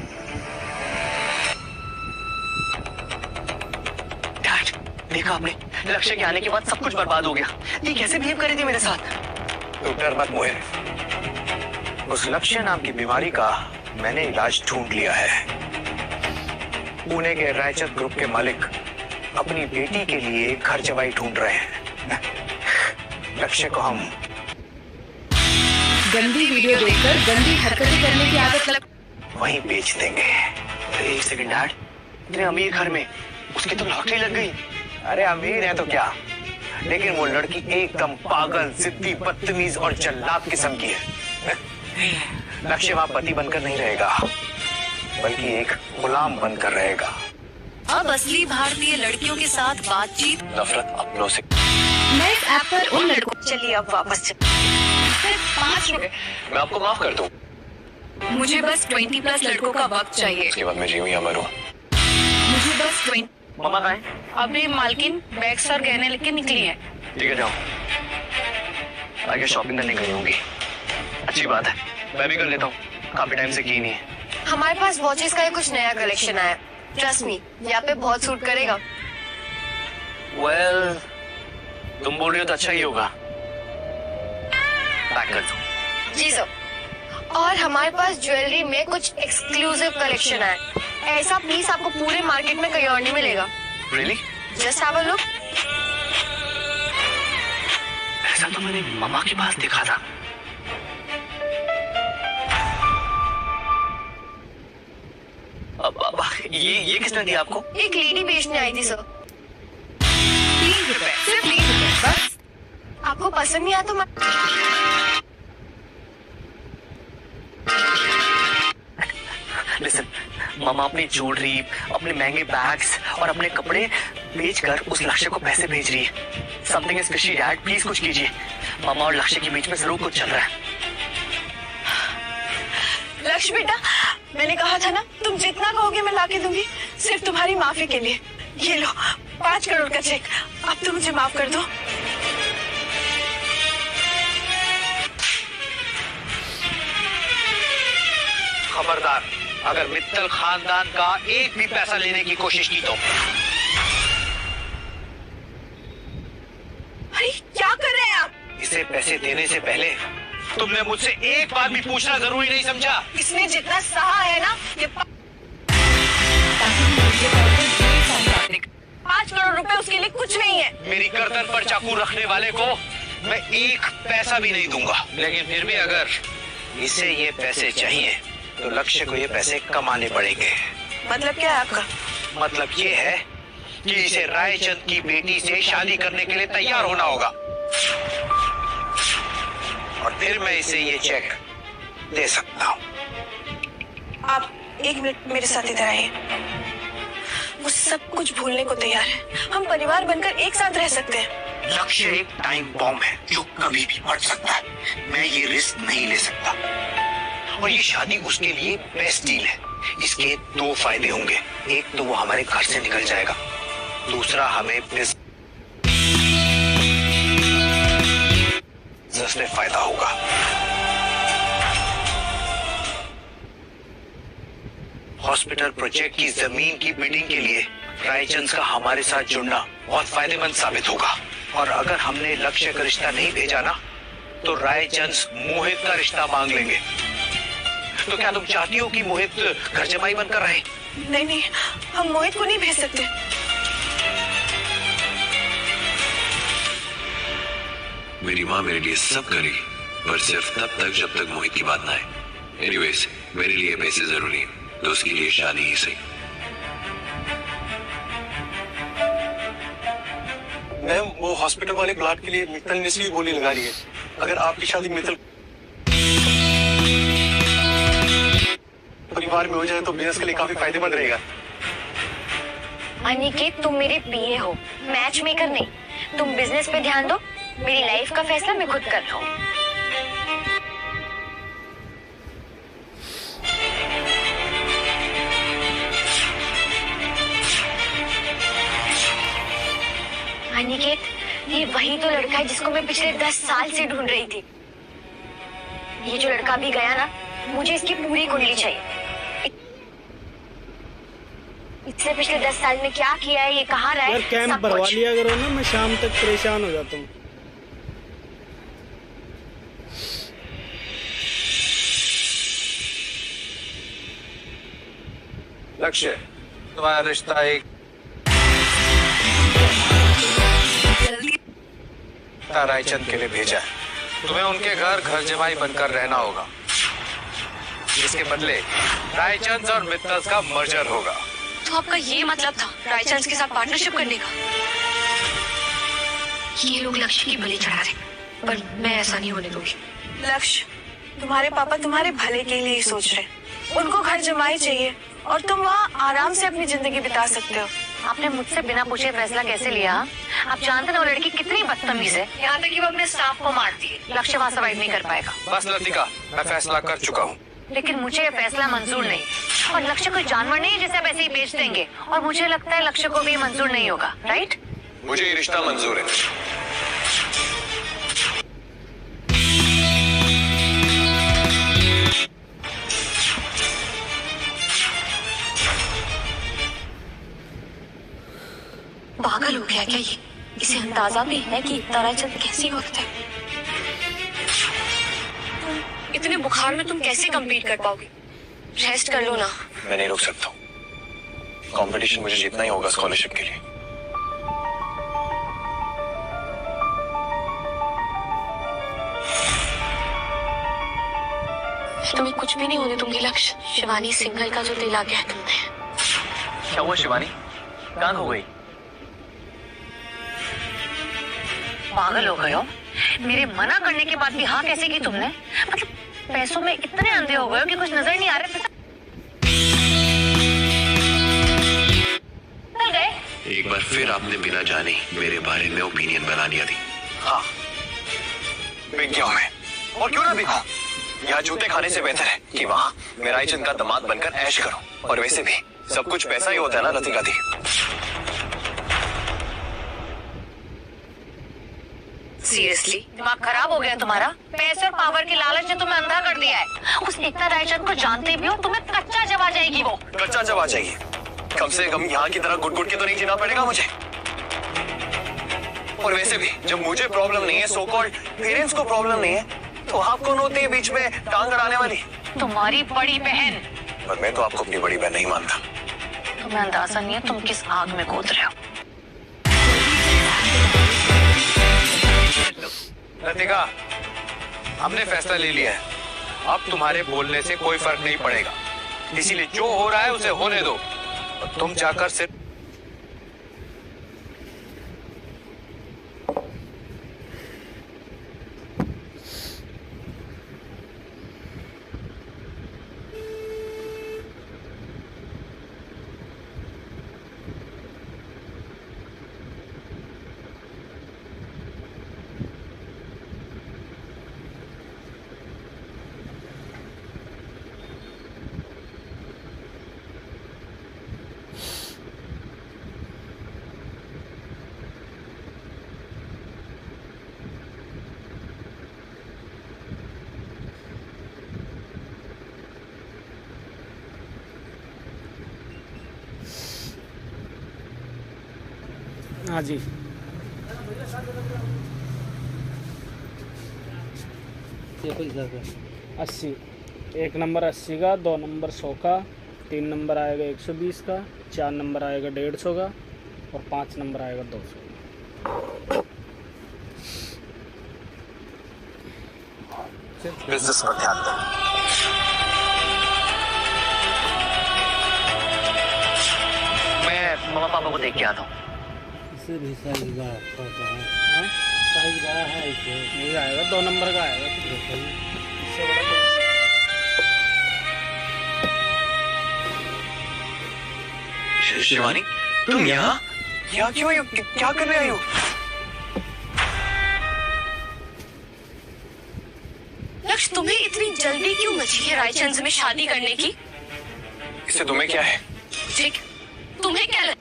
डैड, देखा आपने, लक्ष्य के आने के बाद सब कुछ बर्बाद हो गया। ये कैसे बिहेव कर रही थी मेरे साथ? तू डर मत मोहित, उस लक्ष्य नाम की बीमारी का मैंने इलाज ढूंढ लिया है। पुणे के रायचंद ग्रुप के मालिक अपनी बेटी के लिए घर जवाई ढूंढ रहे हैं। लक्ष्य को हम गंदी वीडियो देखकर गंदी हरकतें करने की आदत लग वहीं बेच देंगे। एक सेकंड डैड, इतने अमीर घर में उसकी तो लॉटरी लग गई। अरे अमीर है तो क्या, लेकिन वो लड़की एकदम पागल, जिद्दी, बदतमीज और जल्लाद किस्म की है। लक्ष्य वहां पति बनकर नहीं रहेगा, बल्कि एक गुलाम बनकर रहेगा। अब असली भारतीय लड़कियों के साथ बातचीत, नफरत अपनों से। मैं इस ऐप पर उन लड़कों चलिए अब वापस सिर्फ 5 रुपए। मैं आपको माफ कर दूं। मुझे बस 20+ लड़कों का वक्त चाहिए। उसके बाद मैं जीऊं या मरूं। मुझे बस 20। मम्मा कहाँ है? अभी मालकिन बैग्स और गहने लेके निकली है। ठीक है जाओ, आगे शॉपिंग करने गई होंगी। अच्छी बात है, मैं भी कर लेता हूँ, काफी टाइम से की नहीं है। हमारे पास वॉचेस का कुछ नया कलेक्शन आया, ट्रस्ट मी यहाँ पे बहुत सूट करेगा। वेल, तुम बोल रही हो तो अच्छा ही होगा। पैक कर दो। जी सर। और हमारे पास ज्वेलरी में कुछ एक्सक्लूसिव कलेक्शन है, ऐसा पीस आपको पूरे मार्केट में कहीं और नहीं मिलेगा। Really? Just have a look. ऐसा तो मैंने मम्मा के पास देखा था। अब ये किसने दिया आपको? एक लेडी बेचने आई थी सर। 3 रुपए, सिर्फ 3 रुपए बस। आपको पसंद नहीं आया तो लिसन, मामा अपनी ज्वेलरी, अपने महंगे बैग्स और अपने कपड़े बेचकर उस लक्ष्य को पैसे भेज रही है। Something is fishy dad, please कुछ कीजिए। मामा और लक्ष्य के बीच में जरूर कुछ चल रहा है। लक्ष्य बेटा, मैंने कहा था ना, तुम जितना कहोगे मैं लाके दूंगी, सिर्फ तुम्हारी माफी के लिए। ये लो 5 करोड़ का चेक, अब तो मुझे माफ कर दो। खबरदार, अगर मित्तल खानदान का एक भी पैसा लेने की कोशिश की तो। अरे क्या कर रहे हैं आप? इसे पैसे देने से पहले तुमने मुझसे एक बार भी पूछना जरूरी नहीं समझा? इसने जितना सहा है ना, ये 5 करोड़ रुपए उसके लिए कुछ नहीं है। मेरी गर्दन पर चाकू रखने वाले को मैं एक पैसा भी नहीं दूंगा। लेकिन फिर भी अगर इसे ये पैसे चाहिए तो लक्ष्य को ये पैसे कमाने पड़ेंगे। मतलब क्या है आपका? मतलब ये है कि इसे रायचंद की बेटी से शादी करने के लिए तैयार होना होगा, और फिर मैं इसे ये चेक दे सकता हूँ। आप 1 मिनट मेरे साथ इधर आइए। वो सब कुछ भूलने को तैयार है, हम परिवार बनकर एक साथ रह सकते हैं। लक्ष्य एक टाइम बॉम्ब है जो कभी भी फट सकता है। मैं ये रिस्क नहीं ले सकता, और ये शादी उसके लिए बेस्ट डील है। इसके 2 फायदे होंगे। एक तो वो हमारे घर से निकल जाएगा, दूसरा हमें बिजनेस में फायदा होगा। हॉस्पिटल प्रोजेक्ट की जमीन की बिडिंग के लिए रायचंद का हमारे साथ जुड़ना बहुत फायदेमंद साबित होगा। और अगर हमने लक्ष्य का रिश्ता नहीं भेजा ना, तो रायचंद मोहित का रिश्ता मांग लेंगे। तो क्या तुम चाहती हो कि मोहित घर जमाई बनकर रहे? नहीं नहीं, हम मोहित को नहीं भेज सकते। मेरी माँ मेरे लिए सब करी, पर सिर्फ तब तक जब तक मोहित की बात ना आए। एनीवेज, मेरे लिए पैसे जरूरी हैं, तो उसके लिए शादी ही सही। मैम, वो हॉस्पिटल वाले प्लाट के लिए मित्तल ने इसलिए बोली लगा रही है। अगर आपकी शादी मित्तल परिवार में हो जाए तो बिजनेस के लिए काफी फायदेमंद रहेगा। अनिकेत, तुम मेरे पीए हो, मैच मेकर नहीं। तुम बिजनेस पे ध्यान दो, मेरी लाइफ का फैसला मैं खुद कर रहा हूँ। अनिकेत, ये वही तो लड़का है जिसको मैं पिछले 10 साल से ढूंढ रही थी। ये जो लड़का भी गया ना, मुझे इसकी पूरी कुंडली चाहिए। इसने पिछले 10 साल में क्या किया है, ये कहाँ रहा है, यार कैंप भरवा लिया करो ना, मैं शाम तक परेशान हो जाता हूँ। लक्ष्य, तुम्हारा रिश्ता एक रायचंद के लिए भेजा है। तुम्हें उनके घर जमाई बनकर रहना होगा, जिसके बदले रायचंद और मित्तल का मर्जर होगा। तो आपका ये मतलब था रायचंद के साथ पार्टनरशिप करने का? ये लोग लक्ष्य की बलि चढ़ा रहे, पर मैं ऐसा नहीं होने दूंगी। लक्ष्य, तुम्हारे पापा तुम्हारे भले के लिए ही सोच रहे हैं। उनको घर जमाई चाहिए और तुम वहाँ आराम से अपनी जिंदगी बिता सकते हो। आपने मुझसे बिना पूछे फैसला कैसे लिया? आप जानते ना वो लड़की कितनी बदतमीज है, यहाँ तक कि वो अपने स्टाफ को मारती है। लक्ष्य वहाँ सर्वाइव नहीं कर पाएगा। बस लतिका, मैं फैसला कर चुका हूँ। लेकिन मुझे ये फैसला मंजूर नहीं, और लक्ष्य कोई जानवर नहीं है जिसे आप ऐसे ही बेच देंगे, और मुझे लगता है लक्ष्य को भी मंजूर नहीं होगा, राइट? मुझे ये रिश्ता मंजूर है। पागल हो गया क्या ये? इसे अंदाजा भी है कि ताराचंद कैसी औरत है। इतने बुखार में तुम कैसे compete कर पाओगे? रेस्ट कर लो ना। मैं नहीं रुक सकता हूँ। कंपटीशन मुझे जीतना ही होगा स्कॉलरशिप के लिए। तुम्हें कुछ भी नहीं होने दूंगी लक्ष्य। शिवानी सिंघल का जो दिल आ गया है तुमने। क्या हुआ शिवानी? कहाँ खो गई? पागल हो गए हो? मेरे मना करने के बाद भी हाँ कैसे की तुमने? मतलब पैसों में इतने अंधे हो गए हो कि कुछ नजर नहीं आ रहे। चल गए। एक बार फिर आपने बिना जाने मेरे बारे में ओपिनियन बना लिया थी। हाँ, बिक गया मैं। और क्यों ना बिका? यहाँ जूते खाने से बेहतर है कि वहाँ मैं रायचंद का दामाद बनकर ऐश करूं। और वैसे भी सब कुछ पैसा ही होता है ना लतिका दी। सीरियसली दिमाग खराब हो गया तुम्हारा? पैसे और पावर के लालच ने तुम्हें अंधा कर दिया है। उस एकता रायचंद को जानते भी हो, तुम्हें कच्चा चबा जाएगी वो। कच्चा चबा जाएगी? कम से कम यहाँ की तरह गुट गुट के तो नहीं जीना पड़ेगा मुझे। और वैसे भी जब मुझे प्रॉब्लम नहीं है, सो कॉल्ड पेरेंट्स को प्रॉब्लम नहीं है, तो आप कौन होती है बीच में टांग अड़ाने वाली? तुम्हारी बड़ी बहन। पर मैं तो आपको अपनी बड़ी बहन नहीं मानता। तुम्हें अंदाजा नहीं है तुम किस आग में कूद रहे हो। लतिका, हमने फैसला ले लिया है। अब तुम्हारे बोलने से कोई फर्क नहीं पड़ेगा, इसीलिए जो हो रहा है उसे होने दो। और तुम जाकर सिर्फ हाँ जी। ये पैसा का 80, 1 नंबर 80 का, 2 नंबर 100 का, 3 नंबर आएगा 120 का, 4 नंबर आएगा 150 का और 5 नंबर आएगा 200 का। बिजनेस पर ध्यान दो। मैं मम्मा पापा को देख के आता हूँ। इसे भी साइज का है, साइज बड़ा है, इसे नहीं आएगा, 2 नंबर का आएगा। इससे बड़ा शिवानी, तुम यहाँ क्यों आई हो? क्या करने आई हो? लक्ष्य, तुम्हें इतनी जल्दी क्यों मची है रायचंद से शादी करने की? इससे तुम्हें क्या है? ठीक, तुम्हें क्या लगता?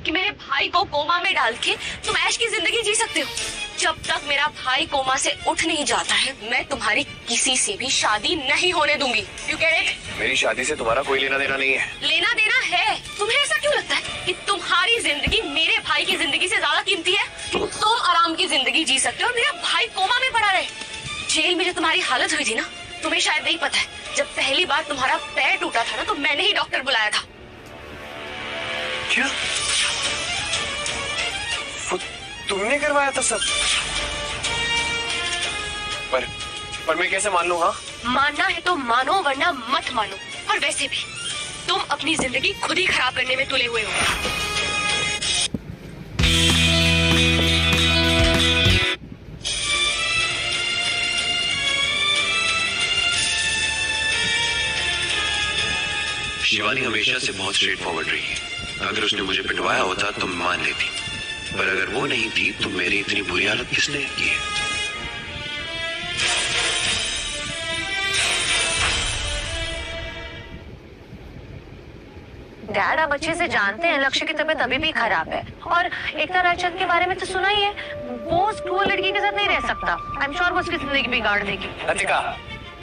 कि मेरे भाई को कोमा में डाल के तुम ऐश की जिंदगी जी सकते हो? जब तक मेरा भाई कोमा से उठ नहीं जाता है, मैं तुम्हारी किसी से भी शादी नहीं होने दूंगी। You get it? मेरी शादी से तुम्हारा कोई लेना देना नहीं है। लेना देना है। तुम्हें ऐसा क्यों लगता है कि तुम्हारी जिंदगी मेरे भाई की जिंदगी से ज्यादा कीमती है? तुम आराम की जिंदगी जी सकते हो और मेरा भाई कोमा में पड़ा रहे। जेल में जो तुम्हारी हालत हुई थी ना, तुम्हें शायद नहीं पता है, जब पहली बार तुम्हारा पैर टूटा था ना, तो मैंने ही डॉक्टर बुलाया था। क्या? तुमने करवाया था सब? पर मैं कैसे मान लूंगा? मानना है तो मानो, वरना मत मानो। और वैसे भी तुम अपनी जिंदगी खुद ही खराब करने में तुले हुए हो। शिवानी हमेशा से बहुत स्ट्रेट फॉरवर्ड रही है। अगर उसने मुझे पिटवाया होता तो मैं मान लेती, पर अगर वो नहीं थी तो मेरी इतनी बुरी हालत किसने की है? डैड, आप अच्छे से जानते हैं लक्ष्य की तबीयत अभी भी खराब है, और एकता रायचंद के बारे में तो सुना ही है, वो उस क्रूर लड़की के साथ नहीं रह सकता। आई एम श्योर वो उसकी जिंदगी बिगाड़ देगी। लतिका,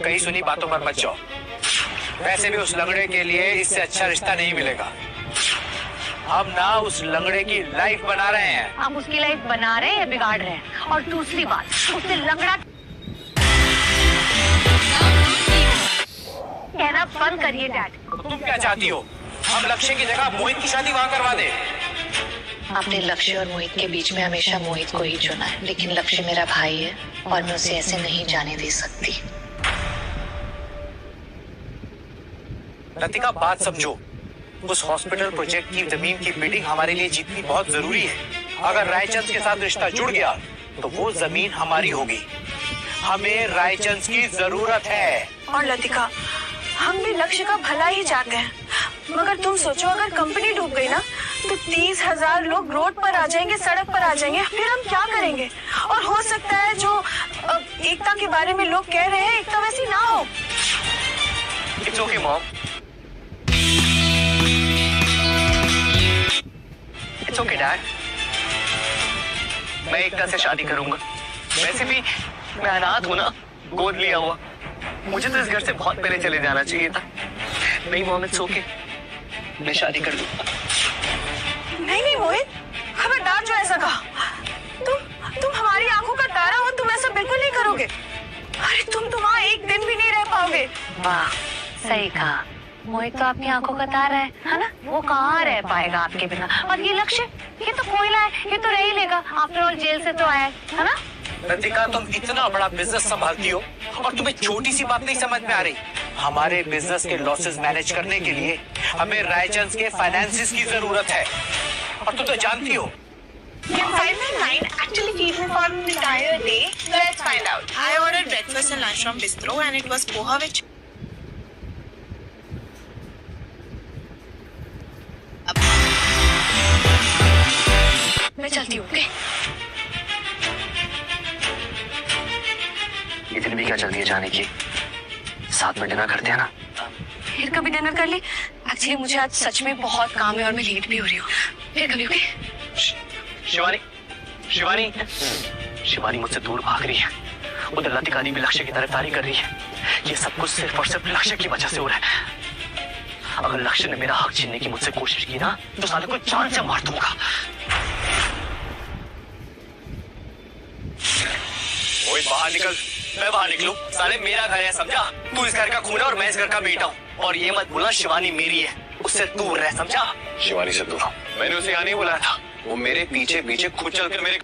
कहीं सुनी बातों पर मत जाओ। वैसे भी उस लंगड़े के लिए इससे अच्छा रिश्ता नहीं मिलेगा। हम ना उस लंगड़े की लाइफ बना रहे हैं। आप उसकी लाइफ बना रहे हैं या बिगाड़ रहे हैं? और दूसरी बात, उससे लंगड़ा कहना बंद करिए डैड। तुम क्या चाहती हो? हम लक्ष्य की जगह मोहित की शादी वहां करवा दे। आपने लक्ष्य और मोहित के बीच में हमेशा मोहित को ही चुना है, लेकिन लक्ष्य मेरा भाई है और मैं उसे ऐसे नहीं जाने दे सकती। लतिका, बात समझो। उस हॉस्पिटल प्रोजेक्ट की जमीन की बिडिंग हमारे लिए जीतनी बहुत जरूरी है। अगर रायचंद के साथ रिश्ता जुड़ गया तो वो जमीन हमारी होगी। हमें रायचंद की जरूरत है। और लतिका, हम भी लक्ष्य का भला ही चाहते हैं, मगर तुम सोचो, अगर कंपनी डूब गई ना तो 30,000 लोग रोड पर आ जाएंगे, सड़क पर आ जाएंगे, फिर हम क्या करेंगे? और हो सकता है जो एकता के बारे में लोग कह रहे हैं, एकता वैसी ना हो। It's okay mom, it's okay dad. मैं एकता से शादी करूंगा। वैसे भी मैं अनाथ हूं ना, गोद लिया हुआ। मुझे तो इस घर से बहुत पहले चले जाना चाहिए था। नहीं मॉम, इट्स ओके, मैं शादी कर दूंगा। नहीं नहीं मोहित, खबरदार जो ऐसा कहा। तुम हमारी आंखों का तारा हो, तुम ऐसा बिल्कुल नहीं करोगे। अरे तुम तो वहाँ एक दिन भी नहीं रह पाओगे। वाह, सही कहा। मोहित तो आपकी आंखों का तारा है ना? वो कहाँ रह पाएगा आपके बिना? और ये लक्ष्य, ये तो कोयला है, ये तो रह ही लेगा। आफ्टर ऑल जेल से तो आया है ना? लतिका, तुम इतना बड़ा बिजनेस संभालती हो और तुम्हें छोटी सी बात नहीं समझ में आ रही। हमारे बिजनेस के लॉसेस मैनेज करने के लिए हमें रायचंद के फाइनेंसेस की जरूरत है, और तुम तो जानती हो। Can 599 actually feed me for an entire day? Let's find out. I ordered breakfast and lunch from Bistro and it was poha with मैं चलती हूँ। ओके? इतनी भी क्या जल्दी है जाने की? साथ में डिनर करते हैं ना? फिर कभी डिनर कर ले। एक्चुअली मुझे आज सच में बहुत काम है और मैं लेट भी हो रही हूँ। फिर कभी। ओके? शिवानी, शिवानी, शिवानी मुझसे दूर भाग रही है। उधर लतिका भी लक्ष्य की तरफदारी कर रही है। ये सब कुछ सिर्फ और सिर्फ लक्ष्य की वजह से हो रहा है। अगर लक्ष्य ने मेरा हक छीनने की मुझसे कोशिश की ना, तो साले को जान से मार दूंगा। ओए बाहर निकल। मैं बाहर निकलूं? साले मेरा घर है, समझा? तू इस घर का खून है और मैं इस घर का बेटा हूँ। और ये मत भूलना, शिवानी मेरी है, उससे दूर रह, समझा? शिवानी से दूर। मैंने उसे यहाँ नहीं बुलाया था। वो मेरे पीछे पीछे खुद चलकर मेरे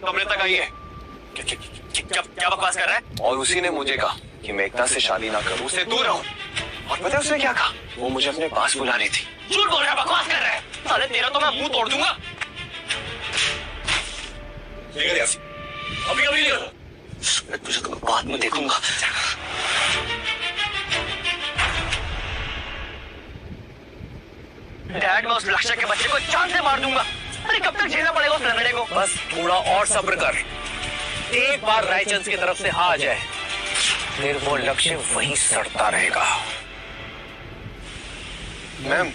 कमरे तक आई है। क्या बकवास कर रहा है? और उसी ने मुझे कहा कि मैं एकता से शादी ना करूं, उससे दूर रहूं। और पता है उसने क्या कहा? वो मुझे अपने पास बुला रही थी। झूठ बोल रहा है, बकवास कर रहा है। साले तेरा तो मैं मुंह तोड़ दूंगा। निकल यहाँ से, अभी अभी निकल। मैं तुझे तो बाद में देखूंगा। डैड, मैं उस लक्ष्य के बच्चे को जान से मार दूंगा। अरे कब तक झेलना पड़ेगा उस लंगड़े को? बस थोड़ा और सब्र कर। एक बार रायचंद की तरफ से हाँ आ जाए, फिर वो लक्ष्य वहीं सड़ता रहेगा। मैम,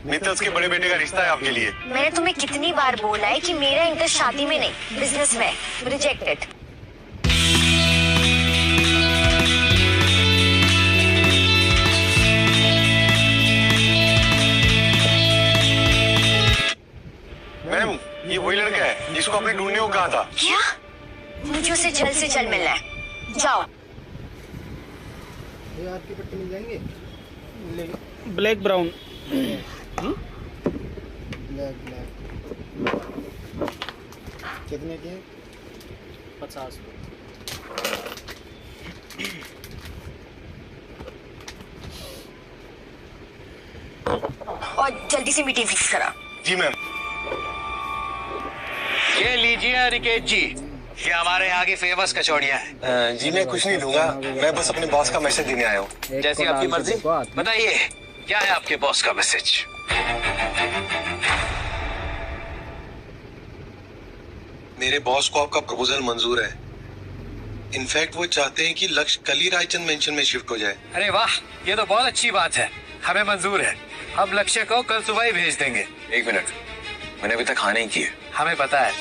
मित्तल्स के बड़े बेटे का रिश्ता है आपके लिए। मैंने तुम्हें कितनी बार बोला है कि मेरा इंटरेस्ट शादी में नहीं, बिजनेस में। रिजेक्टेड। मैम, ये वही लड़का है जिसको आपने ढूंढने को कहा था। क्या? मुझे उसे जल्द से जल्द मिलना है। जाओ। ये आपकी पट्टी मिल जाएंगे? Black brown. ब्लैक कितने के? 50। और जल्दी से मीटिंग फिक्स करा। जी मैम। ये लीजिए अनिकेत जी, ये हमारे यहाँ की फेमस कचौड़ियाँ हैं। जी मैं कुछ नहीं दूंगा, मैं बस अपने बॉस का मैसेज देने आया हूँ। जैसी आपकी मर्जी। बताइए क्या है आपके बॉस का मैसेज? मेरे बॉस को आपका प्रपोजल मंजूर है। इनफैक्ट वो चाहते हैं कि लक्ष्य कल ही रायचंद मेंशन में शिफ्ट हो जाए। अरे वाह, ये तो बहुत अच्छी बात है। हमें मंजूर है। हम लक्ष्य को कल सुबह ही भेज देंगे। 1 मिनट, मैंने अभी तक खाने ही किए। हमें पता है,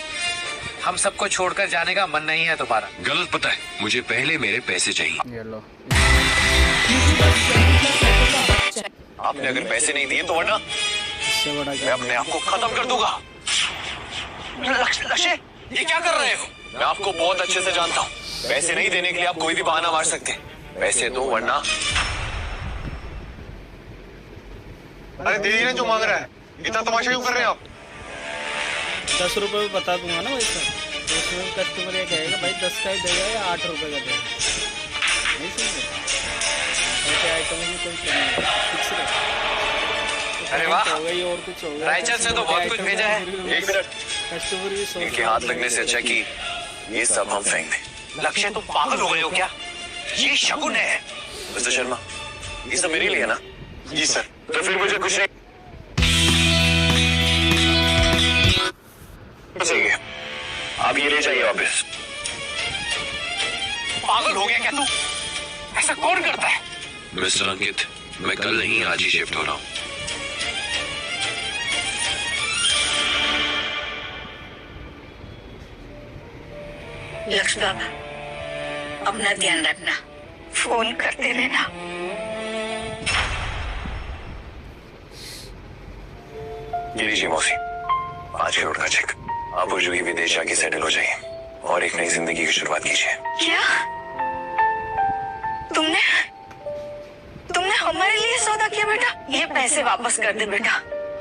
हम सबको छोड़कर जाने का मन नहीं है तुम्हारा। गलत पता है, मुझे पहले मेरे पैसे चाहिए। ये लो। आपने अगर पैसे नहीं दिए तो वरना मैं अपने आप को खत्म कर दूंगा। लक्ष्य, ये क्या कर रहे हो? मैं आपको बहुत अच्छे से जानता हूँ। पैसे नहीं देने के लिए आप कोई भी बहाना मार सकते हैं। पैसे दो वरना। अरे दे रहे जो मांग रहा है, इतना तमाशा क्यों कर रहे हैं आप? 10 रुपए में बता दूंगा ना वैसा। उसमें कस्टमर ये कहेगा भाई 10 का ही देगा या 8 रुपए का देगा। नहीं समझे? ऐसे आइटम में कोई फिक्स नहीं। अरे वाह, हो गई और कुछ हो गया। रायचंद से तो बहुत कुछ भेजा है। 1 मिनट, कस्टमर भी सोच इनके हाथ लगने से अच्छा कि ये सब हम फेंक दें। लक्ष्य, तुम पागल हो गए हो क्या? ये शगुन है। मिस्टर शर्मा, ये सब मेरे लिए है ना? जी सर। तो फिर मुझे कुछ नहीं चाहिए। आप ये ले जाइए वापस। पागल हो गया क्या तू? ऐसा कौन करता है? मिस्टर अंकित, मैं कल नहीं आज ही शिफ्ट हो रहा हूँ। लक्ष्य बाबा, अपना ध्यान रखना, फोन करते रहना। ये लीजिए मौसी, 5 करोड़ का चेक। आप वो जो ही विदेश जाके सेटल हो जाइए और एक नई जिंदगी की शुरुआत कीजिए। क्या? तुमने हमारे लिए सौदा किया बेटा? ये पैसे वापस कर दे बेटा,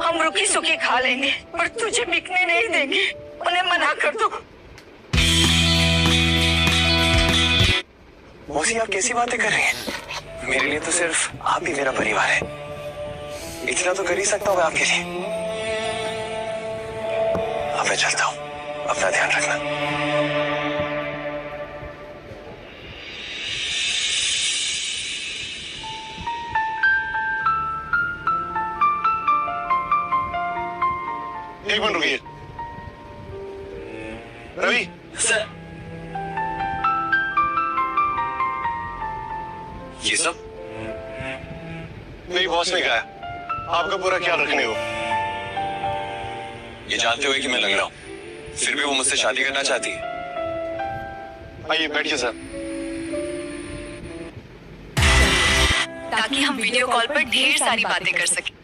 हम रुकी सुखी खा लेंगे, पर तुझे बिकने नहीं देंगे। उन्हें मना कर दो। मौसी, आप कैसी बातें कर रही हैं? मेरे लिए तो सिर्फ आप ही मेरा परिवार है। इतना तो कर ही सकता हूँ मैं आपके लिए। अब मैं चलता हूँ, अपना ध्यान रखना। एक मिनट रुकिए। रवि सर, ये सब मेरी बॉस ने कहा आपका पूरा ख्याल रखने को। ये जानते हुए कि मैं लंगड़ा हूं, फिर भी वो मुझसे शादी करना चाहती है। आइए बैठिए सर। ताकि हम वीडियो कॉल पर ढेर सारी बातें कर सकें।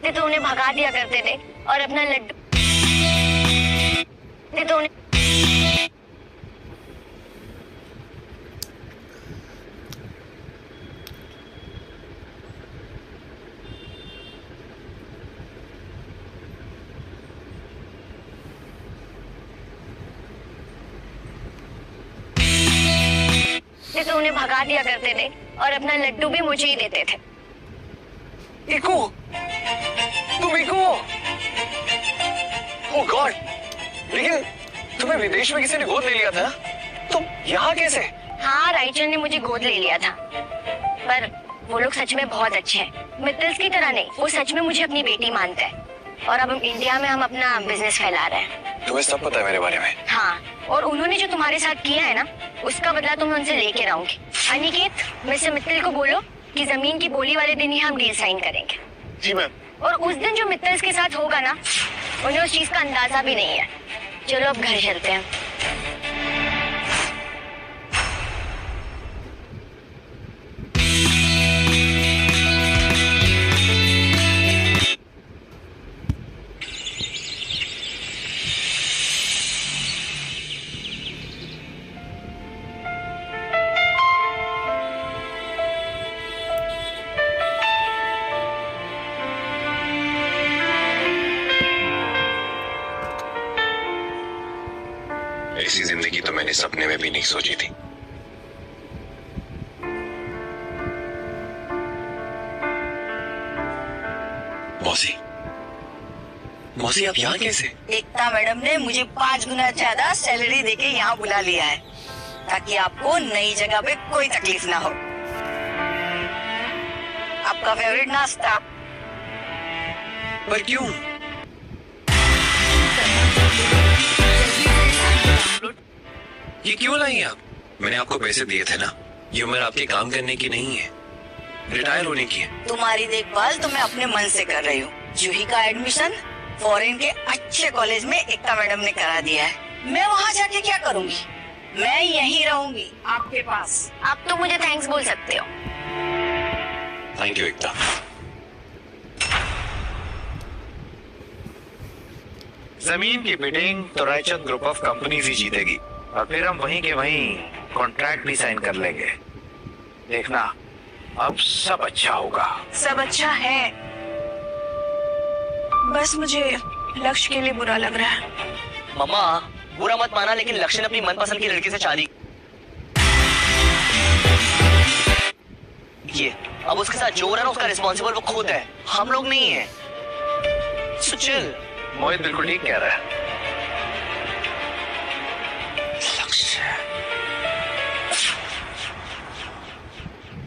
तो उन्हें भगा दिया करते थे और अपना लड्डू तो उन्हें तो उन्हें भगा दिया करते थे और अपना लड्डू भी मुझे ही देते थे। इको, गॉड, लेकिन तुम्हें विदेश में किसी ने गोद ले लिया था, तुम यहाँ कैसे? हाँ, रायचंद ने मुझे गोद ले लिया था, पर वो लोग सच में बहुत अच्छे हैं। मित्तल्स की तरह नहीं, वो सच में मुझे अपनी बेटी मानते हैं। और अब इंडिया में हम अपना बिजनेस फैला रहे हैं। तुम्हें सब पता है मेरे बारे में? हाँ, और उन्होंने जो तुम्हारे साथ किया है ना, उसका बदला तो मैं उनसे लेके रहूंगी। अनिकेत, मिस्टर मित्तल को बोलो कि जमीन की बोली वाले दिन ही हम डील साइन करेंगे। जी मैम। और उस दिन जो मित्तल्स के साथ होगा ना, उन्हें उस चीज का अंदाजा भी नहीं है। चलो अब घर चलते हैं। ऐसी जिंदगी तो मैंने सपने में भी नहीं सोची थी। मौसी, मौसी आप यहाँ कैसे? एकता मैडम ने मुझे 5 गुना ज्यादा सैलरी देके यहाँ बुला लिया है, ताकि आपको नई जगह पे कोई तकलीफ ना हो। आपका फेवरेट नाश्ता। पर क्यों? ये क्यों लाई आप? मैंने आपको पैसे दिए थे ना। ये उम्र आपके काम करने की नहीं है, रिटायर होने की है। तुम्हारी देखभाल तो मैं अपने मन से कर रही हूँ। जूही का एडमिशन फॉरेन के अच्छे कॉलेज में एकता मैडम ने करा दिया है। मैं वहाँ जाके क्या करूँगी? मैं यहीं रहूंगी आपके पास। आप तो मुझे थैंक्स बोल सकते हो। थैंक यू एकता। जमीन की बिडिंग तो रायचंद ग्रुप ऑफ कंपनीज ही जीतेगी, और फिर हम वहीं के वहीं कॉन्ट्रैक्ट भी साइन कर लेंगे। देखना, अब सब अच्छा होगा। सब अच्छा है, बस मुझे लक्ष्य के लिए बुरा लग रहा है। मम्मा, बुरा मत माना, लेकिन लक्ष्य ने अपनी मनपसंद की लड़की से शादी की है। अब उसके साथ जो हो रहा है ना, उसका रिस्पॉन्सिबल वो खुद है, हम लोग नहीं है। So chill। मोहित बिल्कुल ठीक कह रहा है।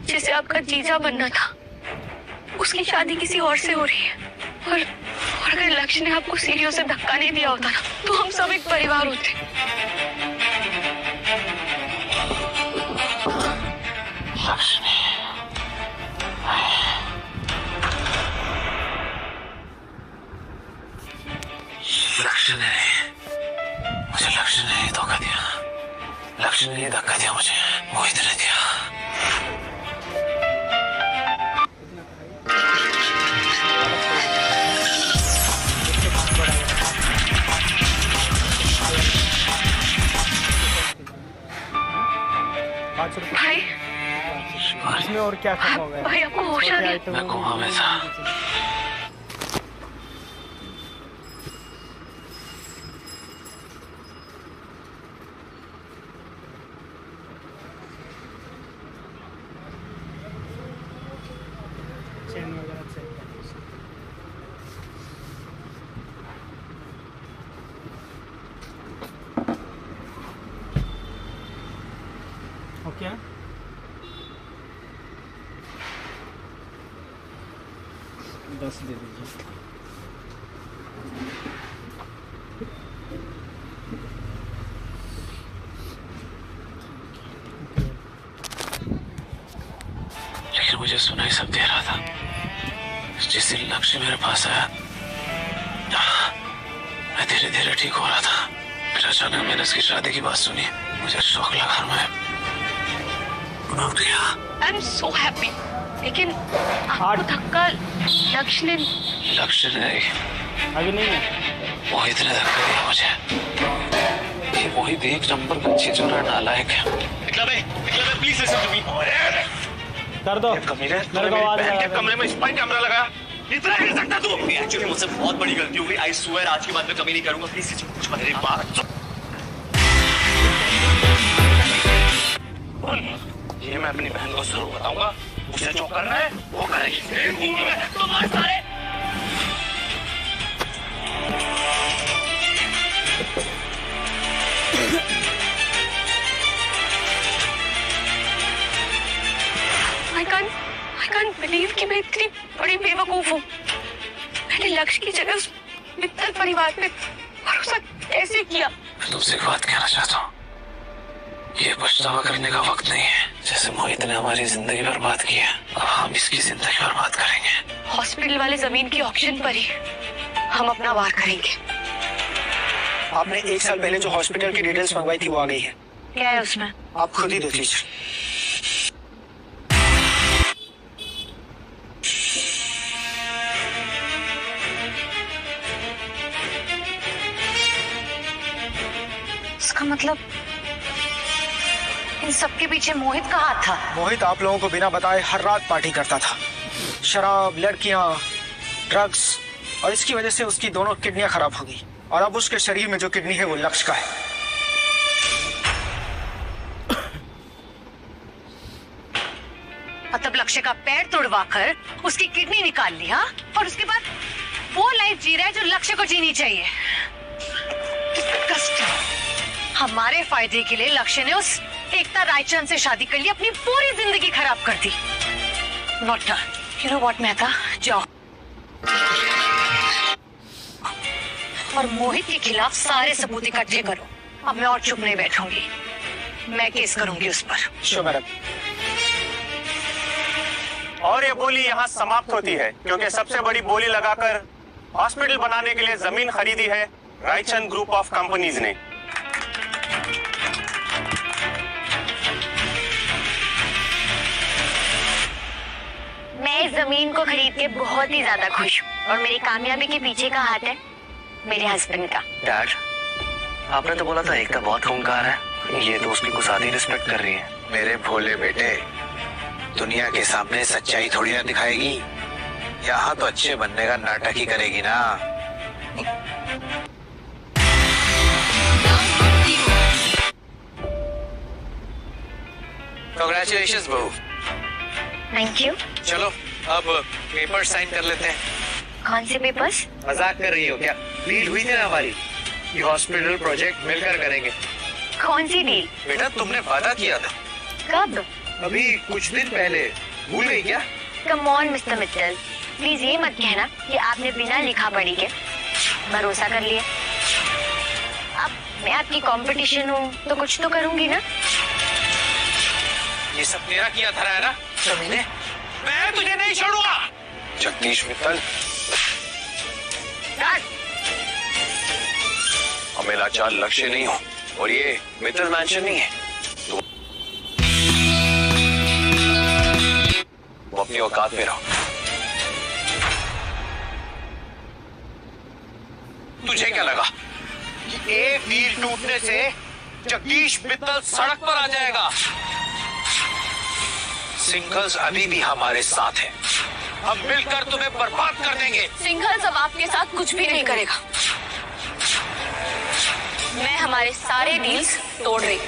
जिसे आपका जीजा बनना था, उसकी शादी किसी और से हो रही है। और अगर लक्ष्य ने आपको सीढ़ियों से धक्का नहीं दिया होता ना, तो हम सब एक परिवार होते। लक्ष्य ने मुझे लक्ष्य ने धोखा दिया। लक्ष्य ने धक्का दिया मुझे, मोहित ने दिया। भाई, इसमें और क्या खत्म हो गया? भाई आपको होश आ गया? मैं कोमा में था। ओके, 10 दे दीजिए। लेकिन मुझे सुनाई सब दे रहा था। जिस दिन लक्ष्य मेरे पास आया, मैं धीरे धीरे ठीक हो रहा था। फिर अचानक मैंने उसकी शादी की बात सुनी, मुझे शौक लगा। मैं I'm so happy। लेकिन आपको धक्का लक्ष्य ने आगे नहीं है। मोहित ने धक्का दिया मुझे। ये मोहित एक नंबर का चीजों नालायक है। Please listen to me. कर दो। मेरे को आवाज लगा। कमरे में स्पाई कैमरा लगा, इतना कर सकता तू? एक्चुअली मुझसे बहुत बड़ी गलती हो गई। आई स्वेयर आज के बाद मैं कभी नहीं करूंगा। प्लीज किसी को कुछ मत। मेरी बात ये मैं अपनी बहन को जरूर बताऊंगा। उसे जो करना है वो करेगी। तुम्हारे सारे मैंने लक्ष्य की जगह उस मित्तल परिवार पे भरोसा कैसे किया? मैं तुमसे एक बात कहना चाहता हूँ, ये पछतावा करने का वक्त नहीं है। जैसे मोहित ने हमारी जिंदगी बर्बाद की है, अब हम इसकी जिंदगी बर्बाद करेंगे। हॉस्पिटल वाले जमीन की ऑक्शन पर ही हम अपना वार करेंगे। आपने 1 साल पहले जो हॉस्पिटल की डिटेल्स मंगवाई थी वो आ गई है। क्या है उसमें? आप खुद ही देख लीजिए। इसका मतलब इन सबके पीछे मोहित का हाथ था। मोहित आप लोगों को बिना बताए हर रात पार्टी करता था, शराब, लड़कियां, ड्रग्स, और इसकी वजह से उसकी दोनों किडनियां खराब हो गई और अब उसके शरीर में जो किडनी है वो लक्ष्य का है। मतलब लक्ष्य का पैर तोड़वाकर उसकी किडनी निकाल लिया और उसके बाद वो लाइफ जी रहा है जो लक्ष्य को जीनी चाहिए। हमारे फायदे के लिए लक्ष्य ने उस एकता रायचंद से शादी कर ली, अपनी पूरी जिंदगी खराब कर दी। Not you know what Mehta, जाओ और मोहित के खिलाफ सारे सबूत इकट्ठे करो। अब मैं और चुप नहीं बैठूंगी, मैं केस करूंगी उस पर। Sure madam. और ये बोली यहाँ समाप्त होती है क्योंकि सबसे बड़ी बोली लगाकर हॉस्पिटल बनाने के लिए जमीन खरीदी है रायचंद ग्रुप ऑफ कंपनीज ने। मैं इस जमीन को खरीद के बहुत ही ज्यादा खुश हूँ और मेरी कामयाबी के पीछे का हाथ है मेरे हस्बैंड का। डैड, आपने तो बोला था एक का बहुत अहंकार है, ये तो उसकी कुछ ज्यादा ही रिस्पेक्ट कर रही है। मेरे भोले बेटे, दुनिया के सामने सच्चाई थोड़ी ना दिखाएगी, यहाँ तो अच्छे बनने का नाटक ही करेगी ना। कांग्रेचुलेशंस बहू। Thank you. चलो अब पेपर साइन कर लेते हैं। कौन से पेपर्स? मजाक कर रही हो क्या? डील हुई थी ना हमारी, ये हॉस्पिटल प्रोजेक्ट मिलकर करेंगे। कौन सी डील? बेटा तुमने वादा किया था। कब? अभी कुछ दिन पहले, भूल गई क्या? Come on mister Mittal, please ये मत कहना कि आपने बिना लिखा पढ़ी के भरोसा कर लिया। अब मैं आपकी कंपटीशन हूँ तो कुछ तो करूंगी ना। ये सब मेरा किया था है ना जमीने? मैं तुझे नहीं छोड़ूंगा। जगदीश मित्तल, हमें लाचार लक्ष्य नहीं हो और ये मित्तल मैंशन नहीं है। वो अपनी औकात में रहो। तुझे क्या लगा कि एक डील टूटने से जगदीश मित्तल सड़क पर आ जाएगा? सिंगल्स अभी भी हमारे साथ है, हम मिलकर तुम्हें बर्बाद कर देंगे। सिंघल अब आपके साथ कुछ भी नहीं करेगा। मैं हमारे सारे डील्स तोड़ रही।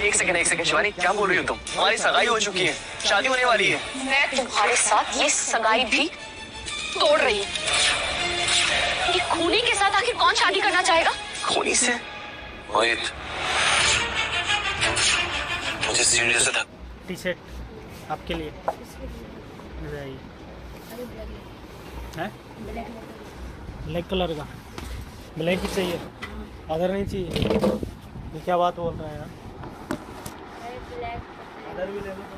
एक सेकंड शिवानी, क्या बोल रही हो तुम? हमारी सगाई हो चुकी है, शादी होने वाली है। मैं तुम्हारे साथ ये सगाई भी तोड़ रही हूँ। ये खूनी के साथ आखिर कौन शादी करना चाहेगा? खूनी से? मोहित, मुझे सीढ़ी से धक। टी शर्ट आपके लिए है, ब्लैक कलर का। ब्लैक ही चाहिए, अदर नहीं चाहिए। ये क्या बात बोल रहा है यार? अदर भी ले लो।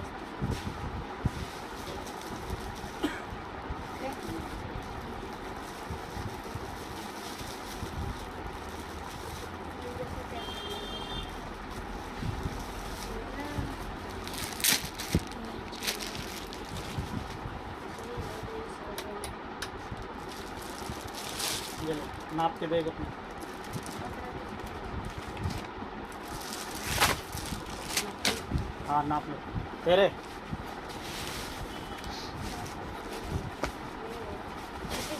नाप के देगा अपने। हाँ नाप लो तेरे।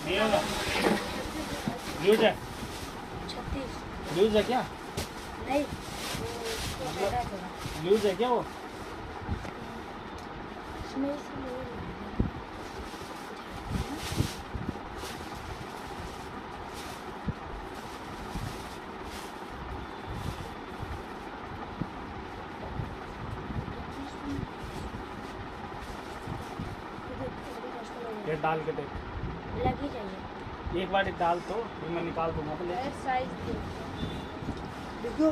नहीं होगा, लूज है। लूज है क्या? नहीं लूज है क्या वो? ये डाल के देख। लगी चाहिए। एक बार डाल तो फिर मैं निकाल दूंगा तो ले। साइज देखो।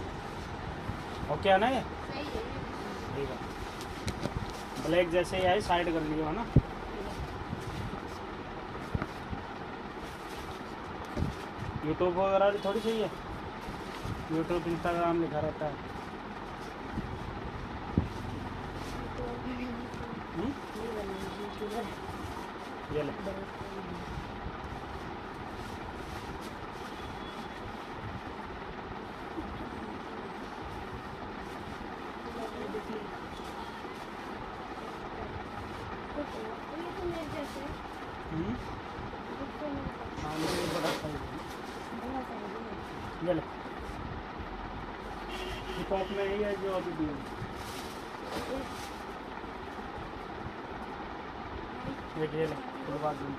ओके है ना ये? सही है। ठीक है। ब्लैक जैसे ही आई साइड कर लियो है ना। यूट्यूब वगैरह भी थोड़ी चाहिए। यूट्यूब इंस्टाग्राम लिखा रहता है। ये ले। ये ले। टॉप में ही है जो अभी दिए। देखिए ले खुलवा दूँ।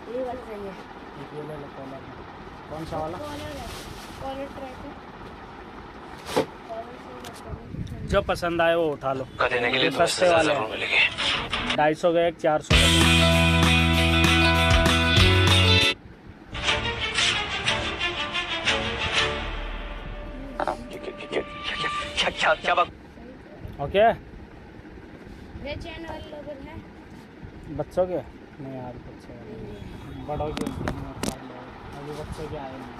ये वाला सही है। ये ले लो कॉलर में। कौन सा वाला? कॉलर ट्रैक है। जो पसंद आए वो उठा लो। देने के लिए सस्ते वाले 250 का एक 400 का। क्या बात? ओके ये चैन वाले लोग हैं। बच्चों के नहीं यार, बच्चों बड़ों के अभी बच्चों के आए नहीं,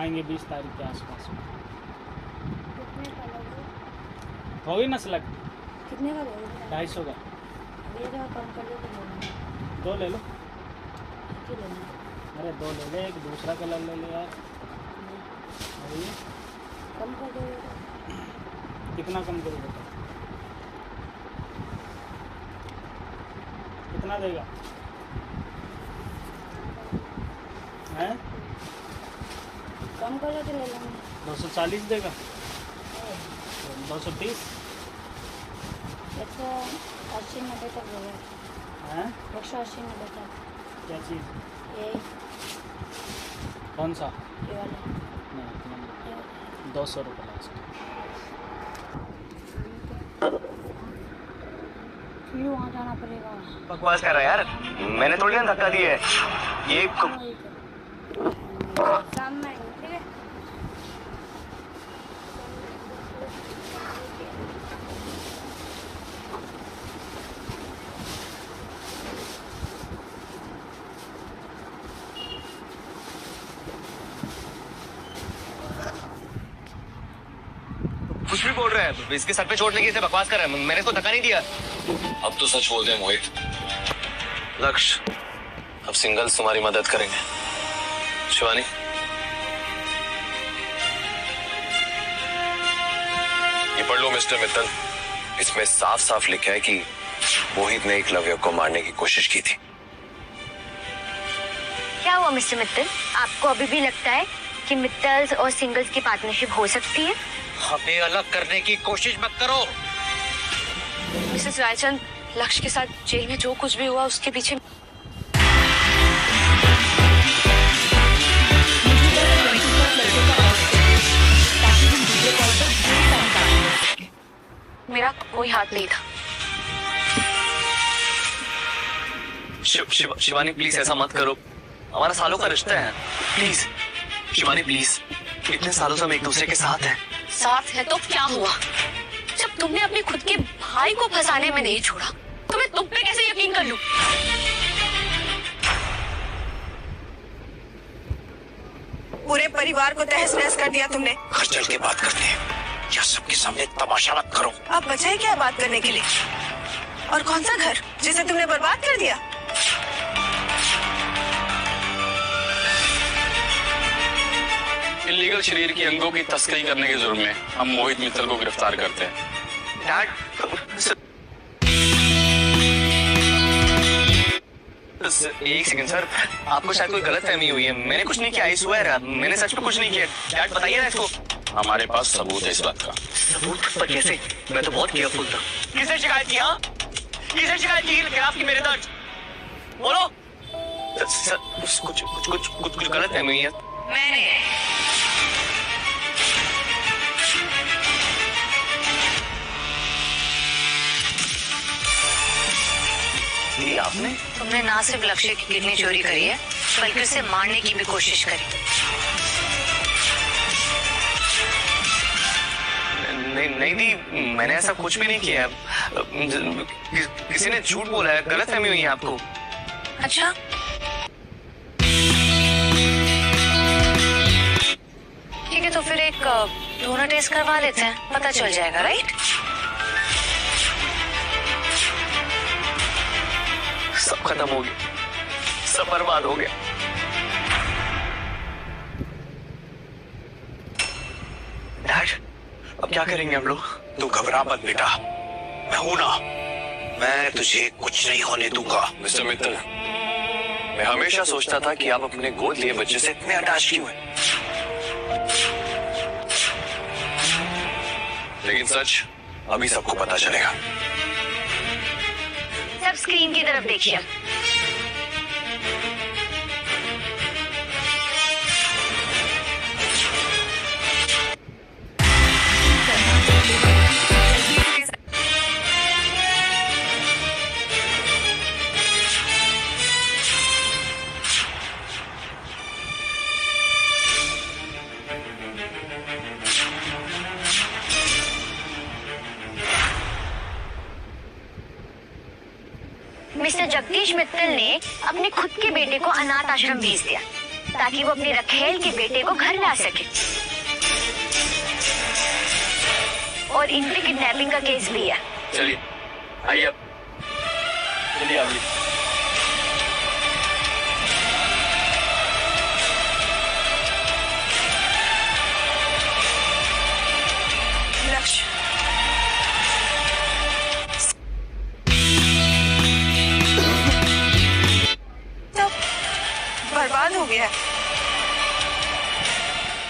आएंगे 20 तारीख के आसपास में। कितने का लोगे? होगी ना सिलेक्ट। कितने का लोगे? 250 का। ये जो कम कर लो तो दो ले लो। एक ही लेना। अरे दो ले ले, एक दूसरा कलर ले ले यार। कम कर दो। कितना कम करोगे बता? कितना देगा? हैं? कम कर लो तो ले लेंगे। 240 देगा? 230? 180-90 तक होगा। हैं? 180-90 तक। क्या चीज़? ये कौन सा? ये वाला। नहीं 200 रुपये लास्ट। वहाँ जाना पड़ेगा। बकवास कर रहा है यार, मैंने थोड़ी ना धक्का दिया है ये। सामने ठीक है। कुछ भी बोल रहा है, इसके सर पे चोट लगी, इसे बकवास कर रहा है। मैंने इसको धक्का नहीं दिया। अब तो सच बोल दे मोहित। लक्ष्य, अब सिंगल्स तुम्हारी मदद करेंगे। शिवानी, ये पढ़ लो मिस्टर मित्तल। इसमें साफ साफ लिखा है कि मोहित ने एकलव्य को मारने की कोशिश की थी। क्या हुआ मिस्टर मित्तल? आपको अभी भी लगता है कि मित्तल्स और सिंगल्स की पार्टनरशिप हो सकती है? हमें अलग करने की कोशिश मत करो। मिसेस रायचंद, लक्ष्य के साथ जेल में जो कुछ भी हुआ उसके पीछे मेरा कोई हाथ नहीं था। शिवानी प्लीज ऐसा मत करो, हमारा सालों का रिश्ता है। प्लीज शिवानी प्लीज, इतने सालों से हम एक दूसरे के साथ हैं। साथ है तो क्या हुआ? जब तुमने अपने खुद के भाई को फंसाने में नहीं छोड़ा तो मैं तुम पे कैसे यकीन कर लूं? पूरे परिवार को तहस नहस कर दिया तुमने। घर चल के बात करते हैं, या सबके सामने तमाशा मत करो। अब बचा है क्या बात करने के लिए? और कौन सा घर जिसे तुमने बर्बाद कर दिया? इल्लीगल शरीर की अंगों की तस्करी करने के जुर्म में हम मोहित मित्तल को गिरफ्तार करते हैं। डैड, एक सेकंड सर, आपको शायद कोई गलतफहमी हुई है। मैंने कुछ नहीं किया, आई स्वेयर, मैंने सच में कुछ नहीं किया। डैड बताइए ना इसको। हमारे पास सबूत है इस बात का। सबूत? पर कैसे? मैं तो बहुत केयरफुल था। किसने शिकायत की? हाँ, किसने शिकायत की खिलाफ की मेरे दर्ज? बोलो सर, कुछ गलतफहमी हुई है। मैंने आपने? तुमने ना सिर्फ लक्ष्य की किडनी चोरी करी है बल्कि उसे मारने की भी कोशिश करी। नहीं दी, मैंने ऐसा कुछ भी नहीं किया। किसी ने झूठ बोला है, गलतफहमी हुई है आपको। अच्छा, ठीक है, तो फिर एक दोनों टेस्ट करवा लेते हैं, पता चल जाएगा, राइट? सब खत्म हो गया, सब बर्बाद हो गया। डैड, अब क्या करेंगे हम लोग? तू घबरा मत बेटा, मैं हूं ना, मैं तुझे कुछ नहीं होने दूंगा। मिस्टर मित्तल, मैं हमेशा सोचता था कि आप अपने गोद लिए बच्चे से इतने अटैच क्यों हैं, लेकिन सच अभी सबको पता चलेगा। सब स्क्रीन की तरफ देखिए। मिस्टर जगदीश मित्तल ने अपने खुद के बेटे को अनाथ आश्रम भेज दिया ताकि वो अपने रखेल के बेटे को घर ला सके, और इन पे किडनैपिंग का केस भी है। चलिए आइए, अब चलिए आइए। लक्ष्य, बर्बाद हो गया है,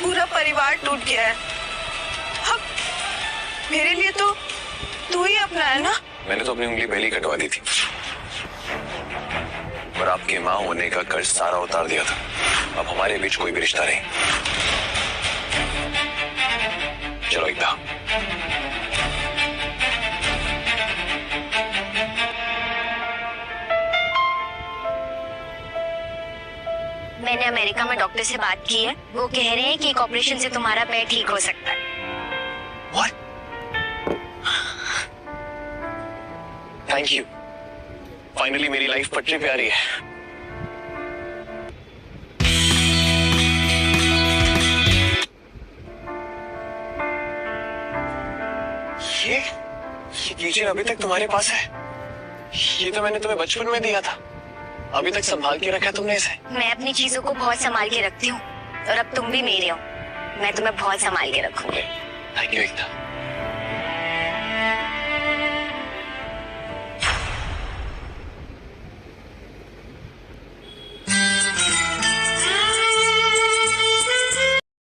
पूरा परिवार टूट गया है। अब मेरे लिए तो तू ही अपना है ना? मैंने तो अपनी उंगली पहले ही कटवा दी थी, और आपकी माँ होने का कर्ज सारा उतार दिया था। अब हमारे बीच कोई भी रिश्ता नहीं। चलो एकता, मैंने अमेरिका में डॉक्टर से बात की है, वो कह रहे हैं कि एक ऑपरेशन से तुम्हारा पैर ठीक हो सकता है। What? थैंक यू, फाइनली मेरी लाइफ पटरी पे आ रही है। ये किचन अभी तक तुम्हारे पास है? ये तो मैंने तुम्हें बचपन में दिया था, अभी तक संभाल के रखा तुमने इसे? मैं अपनी चीजों को बहुत संभाल के रखती हूँ, और अब तुम भी मेरे हो, मैं तुम्हें बहुत संभाल के रखूंगी। Thank you Ekta.